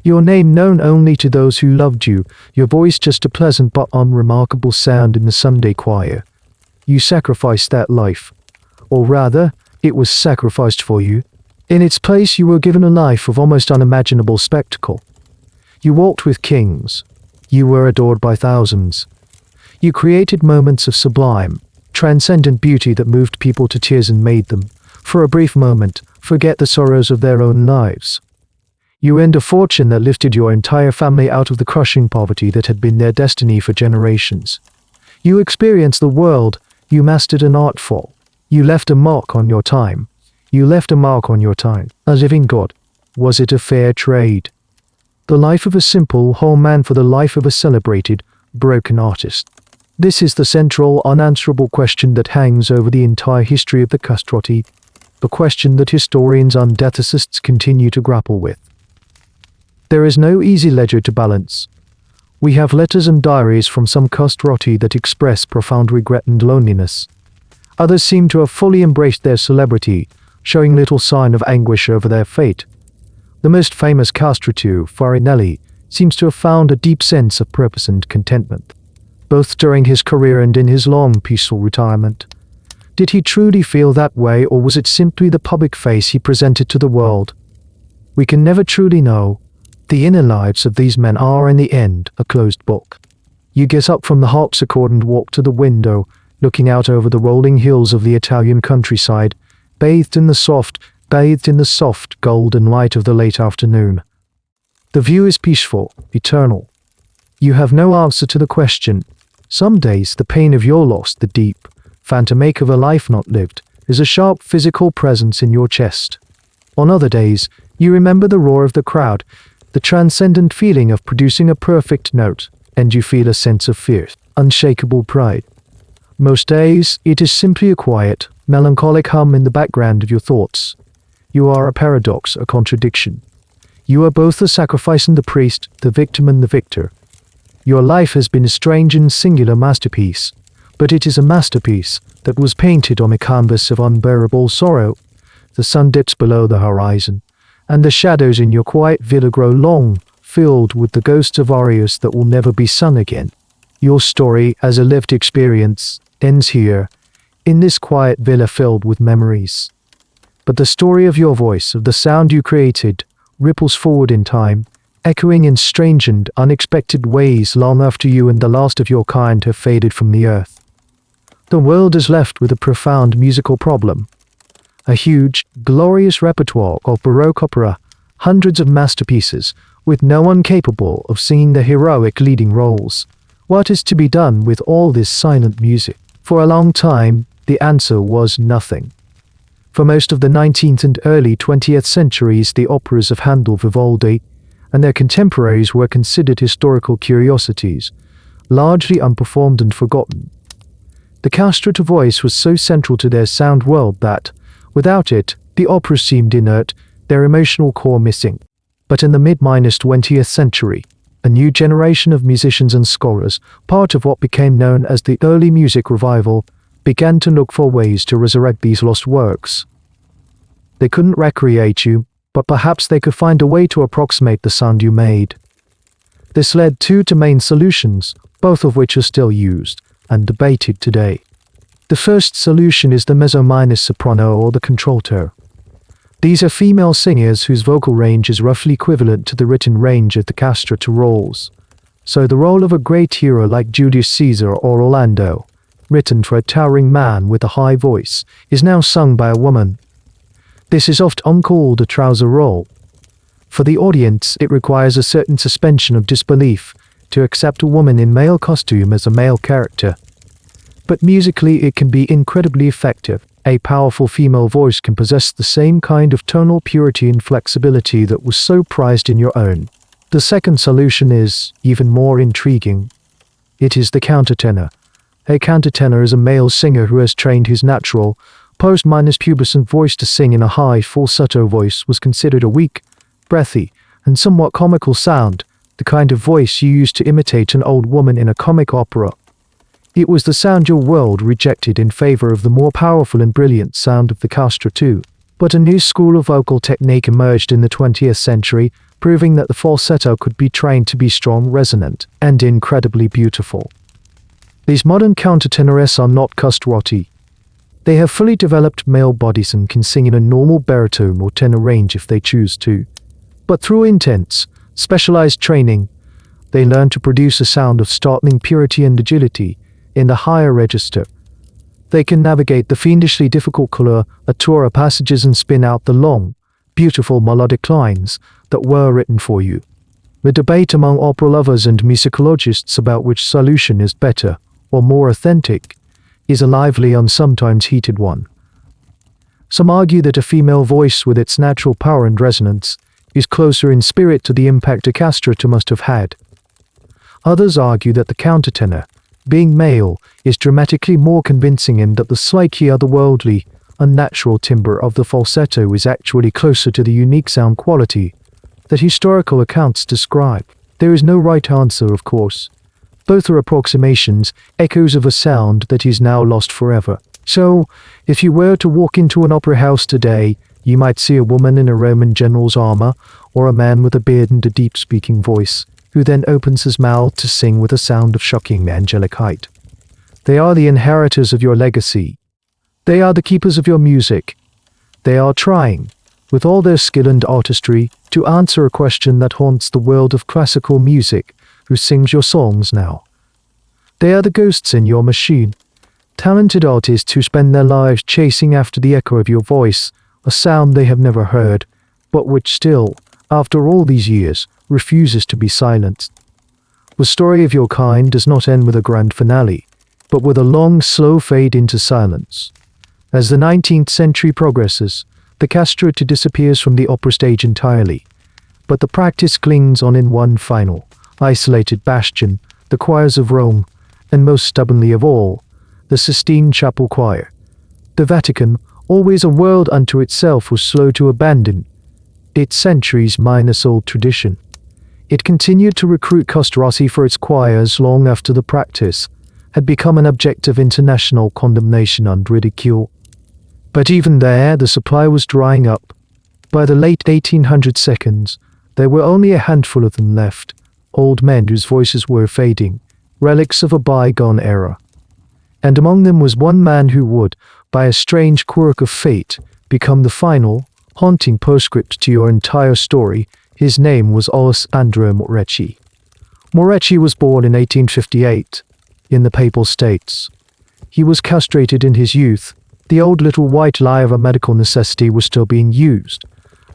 Your name known only to those who loved you, your voice just a pleasant but unremarkable sound in the Sunday choir. You sacrificed that life. Or rather, it was sacrificed for you. In its place you were given a life of almost unimaginable spectacle. You walked with kings. You were adored by thousands. You created moments of sublime, transcendent beauty that moved people to tears and made them, for a brief moment, forget the sorrows of their own lives. You earned a fortune that lifted your entire family out of the crushing poverty that had been their destiny for generations. You experienced the world, you mastered an art form. You left a mark on your time. You left a mark on your time. A living God. Was it a fair trade? The life of a simple, whole man for the life of a celebrated, broken artist. This is the central, unanswerable question that hangs over the entire history of the Castrati, the question that historians and ethicists continue to grapple with. There is no easy ledger to balance. We have letters and diaries from some Castrati that express profound regret and loneliness. Others seem to have fully embraced their celebrity, showing little sign of anguish over their fate. The most famous castrato, Farinelli, seems to have found a deep sense of purpose and contentment, both during his career and in his long, peaceful retirement. Did he truly feel that way, or was it simply the public face he presented to the world? We can never truly know. The inner lives of these men are, in the end, a closed book. You get up from the harpsichord and walk to the window, looking out over the rolling hills of the Italian countryside, bathed in the soft golden light of the late afternoon. The view is peaceful, eternal. You have no answer to the question. Some days the pain of your loss, the deep, phantom ache of a life not lived, is a sharp physical presence in your chest. On other days, you remember the roar of the crowd, the transcendent feeling of producing a perfect note, and you feel a sense of fierce, unshakable pride. Most days, it is simply a quiet, melancholic hum in the background of your thoughts. You are a paradox, a contradiction. You are both the sacrifice and the priest, the victim and the victor. Your life has been a strange and singular masterpiece, but it is a masterpiece that was painted on a canvas of unbearable sorrow. The sun dips below the horizon, and the shadows in your quiet villa grow long, filled with the ghosts of arias that will never be sung again. Your story, as a lived experience, ends here, in this quiet villa filled with memories. But the story of your voice, of the sound you created, ripples forward in time, echoing in strange and unexpected ways long after you and the last of your kind have faded from the earth. The world is left with a profound musical problem. A huge, glorious repertoire of Baroque opera, hundreds of masterpieces, with no one capable of singing the heroic leading roles. What is to be done with all this silent music? For a long time, the answer was nothing. For most of the 19th and early 20th centuries, the operas of Handel, Vivaldi, and their contemporaries were considered historical curiosities, largely unperformed and forgotten. The castrated voice was so central to their sound world that, without it, the operas seemed inert, their emotional core missing. But in the mid-20th century, a new generation of musicians and scholars, part of what became known as the early music revival, began to look for ways to resurrect these lost works. They couldn't recreate you, but perhaps they could find a way to approximate the sound you made. This led to two main solutions, both of which are still used and debated today. The first solution is the mezzo minus soprano or the contralto. These are female singers whose vocal range is roughly equivalent to the written range of the castrato roles. So the role of a great hero like Julius Caesar or Orlando, written for a towering man with a high voice, is now sung by a woman. This is often called a trouser role. For the audience, it requires a certain suspension of disbelief to accept a woman in male costume as a male character. But musically, it can be incredibly effective. A powerful female voice can possess the same kind of tonal purity and flexibility that was so prized in your own. The second solution is even more intriguing. It is the countertenor. A countertenor is a male singer who has trained his natural, post-pubescent voice to sing in a high falsetto voice was considered a weak, breathy, and somewhat comical sound, the kind of voice you use to imitate an old woman in a comic opera. It was the sound your world rejected in favor of the more powerful and brilliant sound of the castrato. But a new school of vocal technique emerged in the 20th century, proving that the falsetto could be trained to be strong, resonant, and incredibly beautiful. These modern countertenores are not castrati. They have fully developed male bodies and can sing in a normal baritone or tenor range if they choose to. But through intense, specialized training, they learn to produce a sound of startling purity and agility in the higher register. They can navigate the fiendishly difficult coloratura passages and spin out the long, beautiful melodic lines that were written for you. The debate among opera lovers and musicologists about which solution is better or more authentic is a lively and sometimes heated one. Some argue that a female voice with its natural power and resonance is closer in spirit to the impact a castrato must have had. Others argue that the countertenor, being male, is dramatically more convincing and that the slightly otherworldly, unnatural timbre of the falsetto is actually closer to the unique sound quality that historical accounts describe. There is no right answer, of course. Both are approximations, echoes of a sound that is now lost forever. So, if you were to walk into an opera house today, you might see a woman in a Roman general's armor, or a man with a beard and a deep-speaking voice, who then opens his mouth to sing with a sound of shocking angelic height. They are the inheritors of your legacy. They are the keepers of your music. They are trying, with all their skill and artistry, to answer a question that haunts the world of classical music, who sings your songs now. They are the ghosts in your machine, talented artists who spend their lives chasing after the echo of your voice, a sound they have never heard, but which still, after all these years, refuses to be silenced. The story of your kind does not end with a grand finale, but with a long, slow fade into silence. As the 19th century progresses, the castrato disappears from the opera stage entirely, but the practice clings on in one final, isolated bastion, the choirs of Rome, and most stubbornly of all, the Sistine Chapel Choir. The Vatican, always a world unto itself, was slow to abandon its centuries-old tradition. It continued to recruit Castrati for its choirs long after the practice had become an object of international condemnation and ridicule. But even there, the supply was drying up. By the late 1800s, there were only a handful of them left, old men whose voices were fading, relics of a bygone era. And among them was one man who would, by a strange quirk of fate, become the final, haunting postscript to your entire story. His name was Alessandro Morecci. Morecci was born in 1858, in the Papal States. He was castrated in his youth. The old little white lie of a medical necessity was still being used,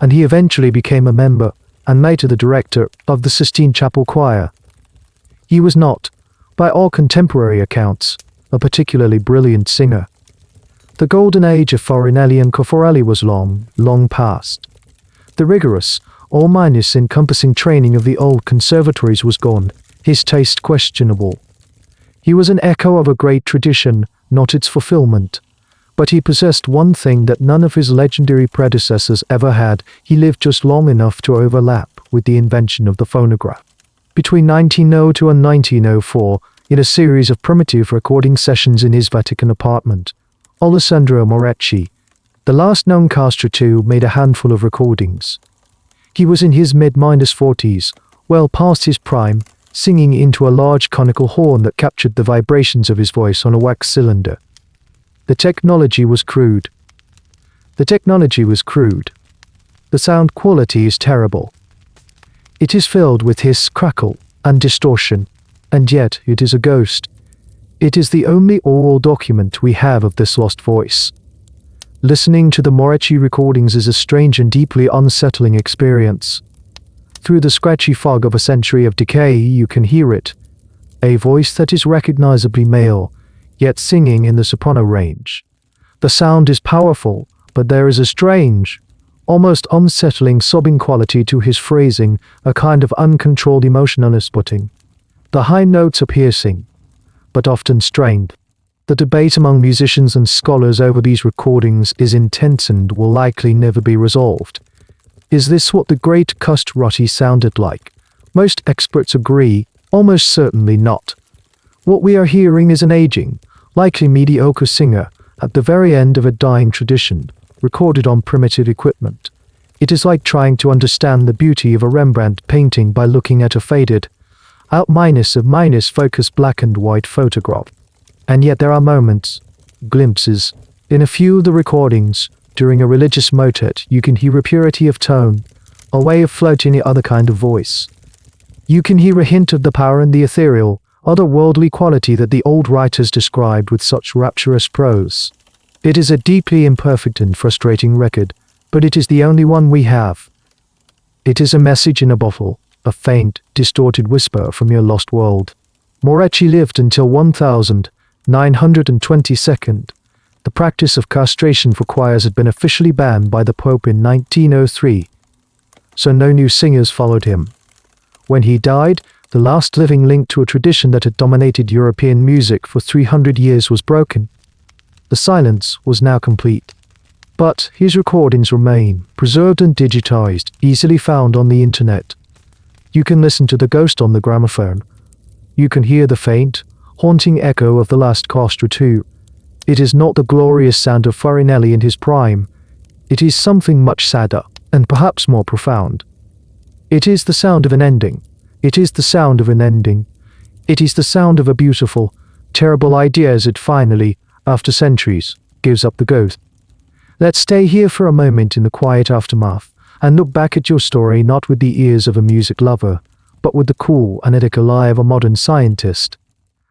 and he eventually became a member and later the director of the Sistine Chapel Choir. He was not, by all contemporary accounts, a particularly brilliant singer. The golden age of Farinelli and Coffarelli was long past. The rigorous, all-encompassing training of the old conservatories was gone, his taste questionable. He was an echo of a great tradition, not its fulfillment. But he possessed one thing that none of his legendary predecessors ever had: he lived just long enough to overlap with the invention of the phonograph. Between 1902 and 1904, in a series of primitive recording sessions in his Vatican apartment, Alessandro Morecci, the last known castrato, made a handful of recordings. He was in his mid-40s, well past his prime, singing into a large conical horn that captured the vibrations of his voice on a wax cylinder. The technology was crude. The sound quality is terrible. It is filled with hiss, crackle, and distortion, and yet it is a ghost. It is the only oral document we have of this lost voice. Listening to the Morecci recordings is a strange and deeply unsettling experience. Through the scratchy fog of a century of decay, you can hear it. A voice that is recognizably male, yet singing in the soprano range. The sound is powerful, but there is a strange, almost unsettling sobbing quality to his phrasing, a kind of uncontrolled emotionalness putting. The high notes are piercing, but often strained. The debate among musicians and scholars over these recordings is intense and will likely never be resolved. Is this what the great Castrati sounded like? Most experts agree, almost certainly not. What we are hearing is an aging, likely mediocre singer at the very end of a dying tradition, recorded on primitive equipment. It is like trying to understand the beauty of a Rembrandt painting by looking at a faded, focused black and white photograph. And yet there are moments, glimpses, in a few of the recordings. During a religious motet, you can hear a purity of tone, a way of floating the other kind of voice. You can hear a hint of the power and the ethereal, otherworldly quality that the old writers described with such rapturous prose. It is a deeply imperfect and frustrating record, but it is the only one we have. It is a message in a bottle, a faint, distorted whisper from your lost world. Morecci lived until 1922. The practice of castration for choirs had been officially banned by the Pope in 1903, so no new singers followed him. When he died, the last living link to a tradition that had dominated European music for 300 years was broken. The silence was now complete. But his recordings remain, preserved and digitized, easily found on the internet. You can listen to the ghost on the gramophone. You can hear the faint, haunting echo of the last castrato. It is not the glorious sound of Farinelli in his prime. It is something much sadder, and perhaps more profound. It is the sound of an ending. It is the sound of an ending. It is the sound of a beautiful, terrible idea as it finally, after centuries, gives up the ghost. Let's stay here for a moment in the quiet aftermath, and look back at your story not with the ears of a music lover, but with the cool, analytical eye of a modern scientist.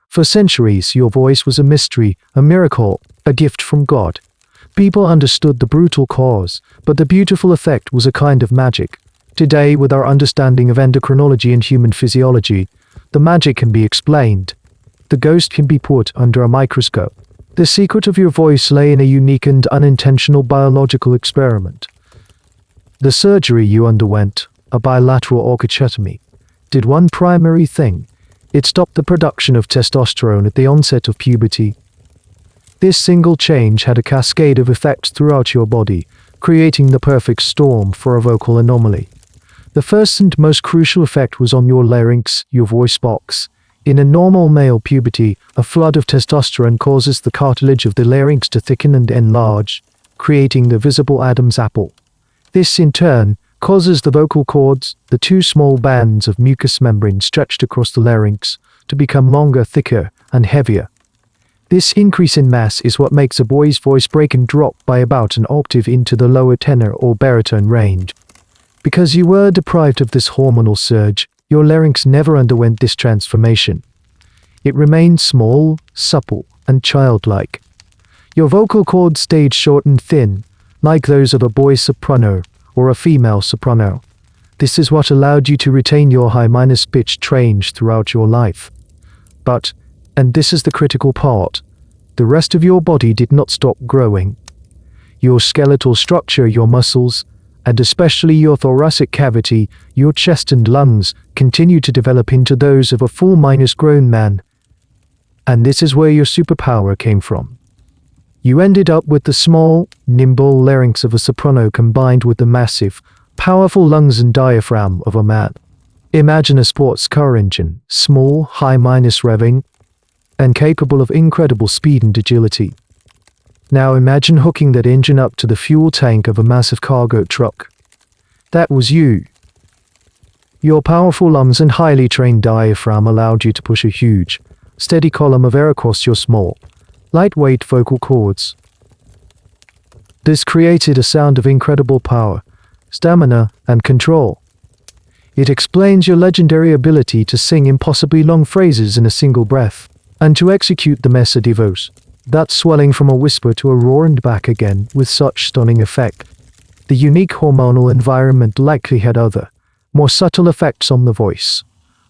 For centuries, your voice was a mystery, a miracle, a gift from God. People understood the brutal cause, but the beautiful effect was a kind of magic. Today, with our understanding of endocrinology and human physiology, the magic can be explained. The ghost can be put under a microscope. The secret of your voice lay in a unique and unintentional biological experiment. The surgery you underwent, a bilateral orchiectomy, did one primary thing. It stopped the production of testosterone at the onset of puberty. This single change had a cascade of effects throughout your body, creating the perfect storm for a vocal anomaly. The first and most crucial effect was on your larynx, your voice box. In a normal male puberty, a flood of testosterone causes the cartilage of the larynx to thicken and enlarge, creating the visible Adam's apple. This, in turn, causes the vocal cords, the two small bands of mucous membrane stretched across the larynx, to become longer, thicker, and heavier. This increase in mass is what makes a boy's voice break and drop by about an octave into the lower tenor or baritone range. Because you were deprived of this hormonal surge, your larynx never underwent this transformation. It remained small, supple, and childlike. Your vocal cords stayed short and thin, like those of a boy soprano or a female soprano. This is what allowed you to retain your high-pitched range throughout your life. But, and this is the critical part, the rest of your body did not stop growing. Your skeletal structure, your muscles, and especially your thoracic cavity, your chest and lungs, continue to develop into those of a full-grown man. And this is where your superpower came from. You ended up with the small, nimble larynx of a soprano combined with the massive, powerful lungs and diaphragm of a man. Imagine a sports car engine, small, high-revving, and capable of incredible speed and agility. Now imagine hooking that engine up to the fuel tank of a massive cargo truck. That was you. Your powerful lungs and highly trained diaphragm allowed you to push a huge, steady column of air across your small, lightweight vocal cords. This created a sound of incredible power, stamina, and control. It explains your legendary ability to sing impossibly long phrases in a single breath, and to execute the messa di voce, that swelling from a whisper to a roar and back again with such stunning effect. The unique hormonal environment likely had other, more subtle effects on the voice.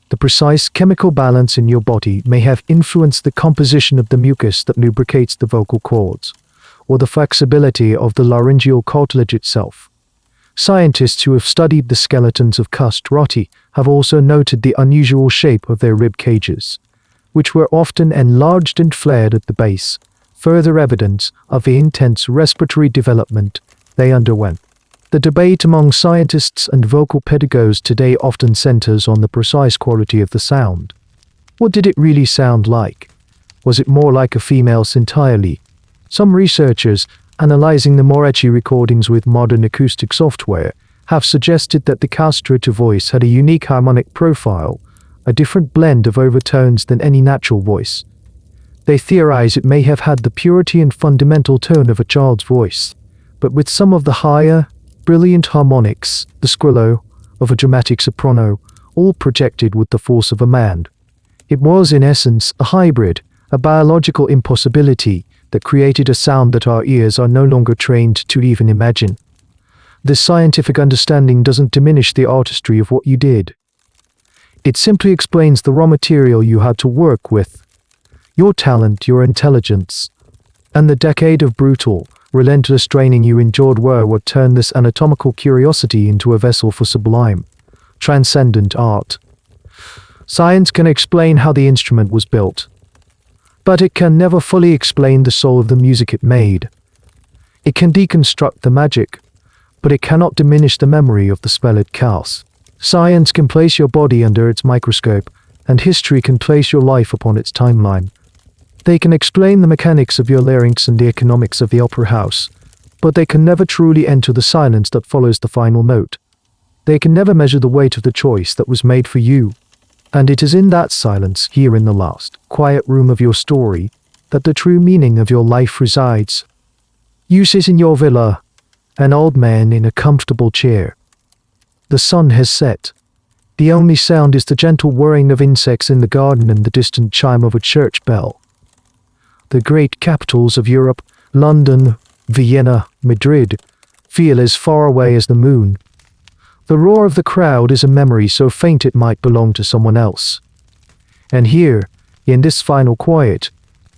The precise chemical balance in your body may have influenced the composition of the mucus that lubricates the vocal cords, or the flexibility of the laryngeal cartilage itself. Scientists who have studied the skeletons of Castrati have also noted the unusual shape of their rib cages, which were often enlarged and flared at the base, further evidence of the intense respiratory development they underwent. The debate among scientists and vocal pedagogues today often centers on the precise quality of the sound. What did it really sound like? Was it more like a female's entirely? Some researchers, analyzing the more etchy recordings with modern acoustic software, have suggested that the castrated voice had a unique harmonic profile, a different blend of overtones than any natural voice. They theorize it may have had the purity and fundamental tone of a child's voice, but with some of the higher, brilliant harmonics, the squillo, of a dramatic soprano, all projected with the force of a man. It was, in essence, a hybrid, a biological impossibility that created a sound that our ears are no longer trained to even imagine. This scientific understanding doesn't diminish the artistry of what you did. It simply explains the raw material you had to work with, your talent, your intelligence, and the decade of brutal, relentless training you endured were what turned this anatomical curiosity into a vessel for sublime, transcendent art. Science can explain how the instrument was built, but it can never fully explain the soul of the music it made. It can deconstruct the magic, but it cannot diminish the memory of the spell it casts. Science can place your body under its microscope, and history can place your life upon its timeline. They can explain the mechanics of your larynx and the economics of the opera house, but they can never truly enter the silence that follows the final note. They can never measure the weight of the choice that was made for you. And it is in that silence, here in the last, quiet room of your story, that the true meaning of your life resides. You sit in your villa, an old man in a comfortable chair. The sun has set. The only sound is the gentle whirring of insects in the garden and the distant chime of a church bell. The great capitals of Europe, London, Vienna, Madrid, feel as far away as the moon. The roar of the crowd is a memory so faint it might belong to someone else. And here, in this final quiet,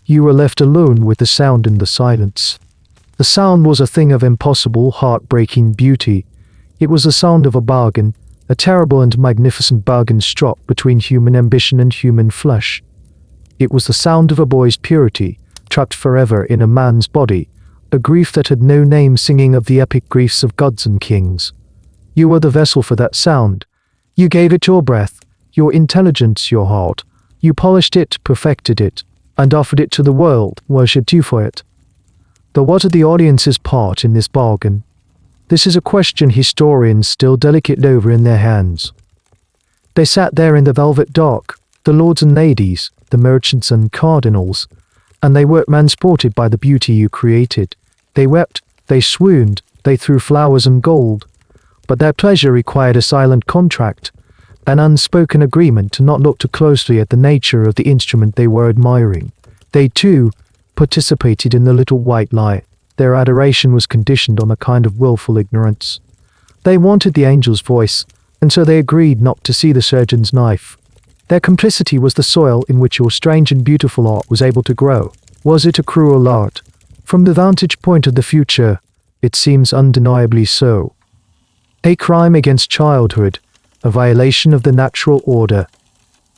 you were left alone with the sound and the silence. The sound was a thing of impossible, heartbreaking beauty. It was the sound of a bargain, a terrible and magnificent bargain struck between human ambition and human flesh. It was the sound of a boy's purity, trapped forever in a man's body, a grief that had no name, singing of the epic griefs of gods and kings. You were the vessel for that sound. You gave it your breath, your intelligence, your heart. You polished it, perfected it, and offered it to the world, worshipped you for it. Though what are the audience's part in this bargain? This is a question historians still delicate over in their hands. They sat there in the velvet dark, the lords and ladies, the merchants and cardinals, and they were transported by the beauty you created. They wept, they swooned, they threw flowers and gold, but their pleasure required a silent contract, an unspoken agreement to not look too closely at the nature of the instrument they were admiring. They, too, participated in the little white lie. Their adoration was conditioned on a kind of willful ignorance. They wanted the angel's voice, and so they agreed not to see the surgeon's knife. Their complicity was the soil in which your strange and beautiful art was able to grow. Was it a cruel art? From the vantage point of the future, it seems undeniably so. A crime against childhood, a violation of the natural order.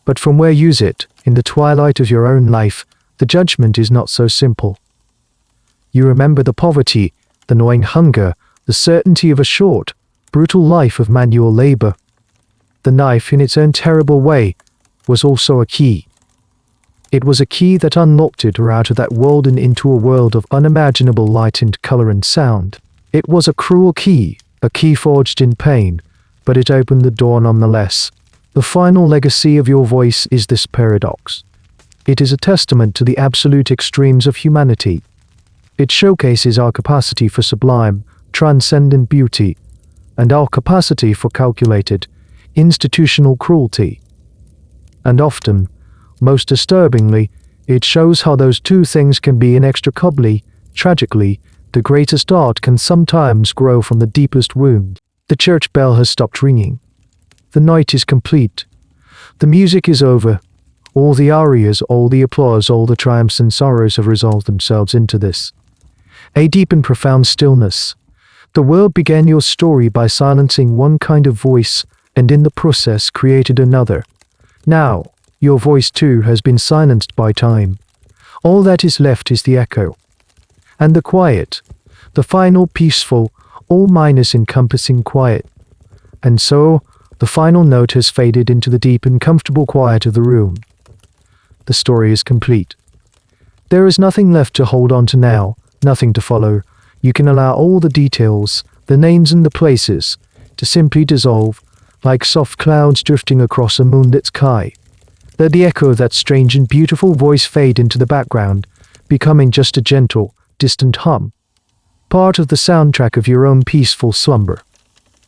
But from where you use it, in the twilight of your own life, the judgment is not so simple. You remember the poverty, the gnawing hunger, the certainty of a short, brutal life of manual labor. The knife, in its own terrible way, was also a key. It was a key that unlocked it out of that world and into a world of unimaginable light and color and sound. It was a cruel key, a key forged in pain, but it opened the door nonetheless. The final legacy of your voice is this paradox. It is a testament to the absolute extremes of humanity. It showcases our capacity for sublime, transcendent beauty, and our capacity for calculated, institutional cruelty. And often, most disturbingly, it shows how those two things can be inextricably, tragically. The greatest art can sometimes grow from the deepest wound. The church bell has stopped ringing. The night is complete. The music is over. All the arias, all the applause, all the triumphs and sorrows have resolved themselves into this. A deep and profound stillness. The world began your story by silencing one kind of voice, and in the process created another. Now, your voice too has been silenced by time. All that is left is the echo. And the quiet, the final peaceful, all-minus encompassing quiet. And so, the final note has faded into the deep and comfortable quiet of the room. The story is complete. There is nothing left to hold on to now, nothing to follow. You can allow all the details, the names and the places, to simply dissolve, like soft clouds drifting across a moonlit sky. Let the echo of that strange and beautiful voice fade into the background, becoming just a gentle, distant hum, part of the soundtrack of your own peaceful slumber.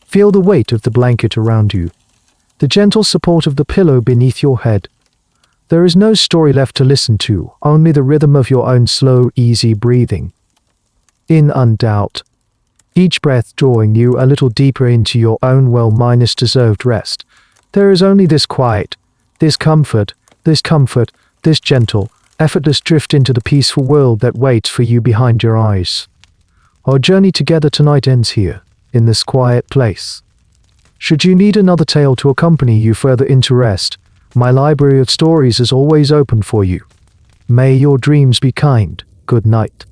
Feel the weight of the blanket around you, the gentle support of the pillow beneath your head. There is no story left to listen to, only the rhythm of your own slow, easy breathing. In and out, each breath drawing you a little deeper into your own well-deserved rest. There is only this quiet, this comfort, this gentle, effortless drift into the peaceful world that waits for you behind your eyes. Our journey together tonight ends here, in this quiet place. Should you need another tale to accompany you further into rest, my library of stories is always open for you. May your dreams be kind. Good night.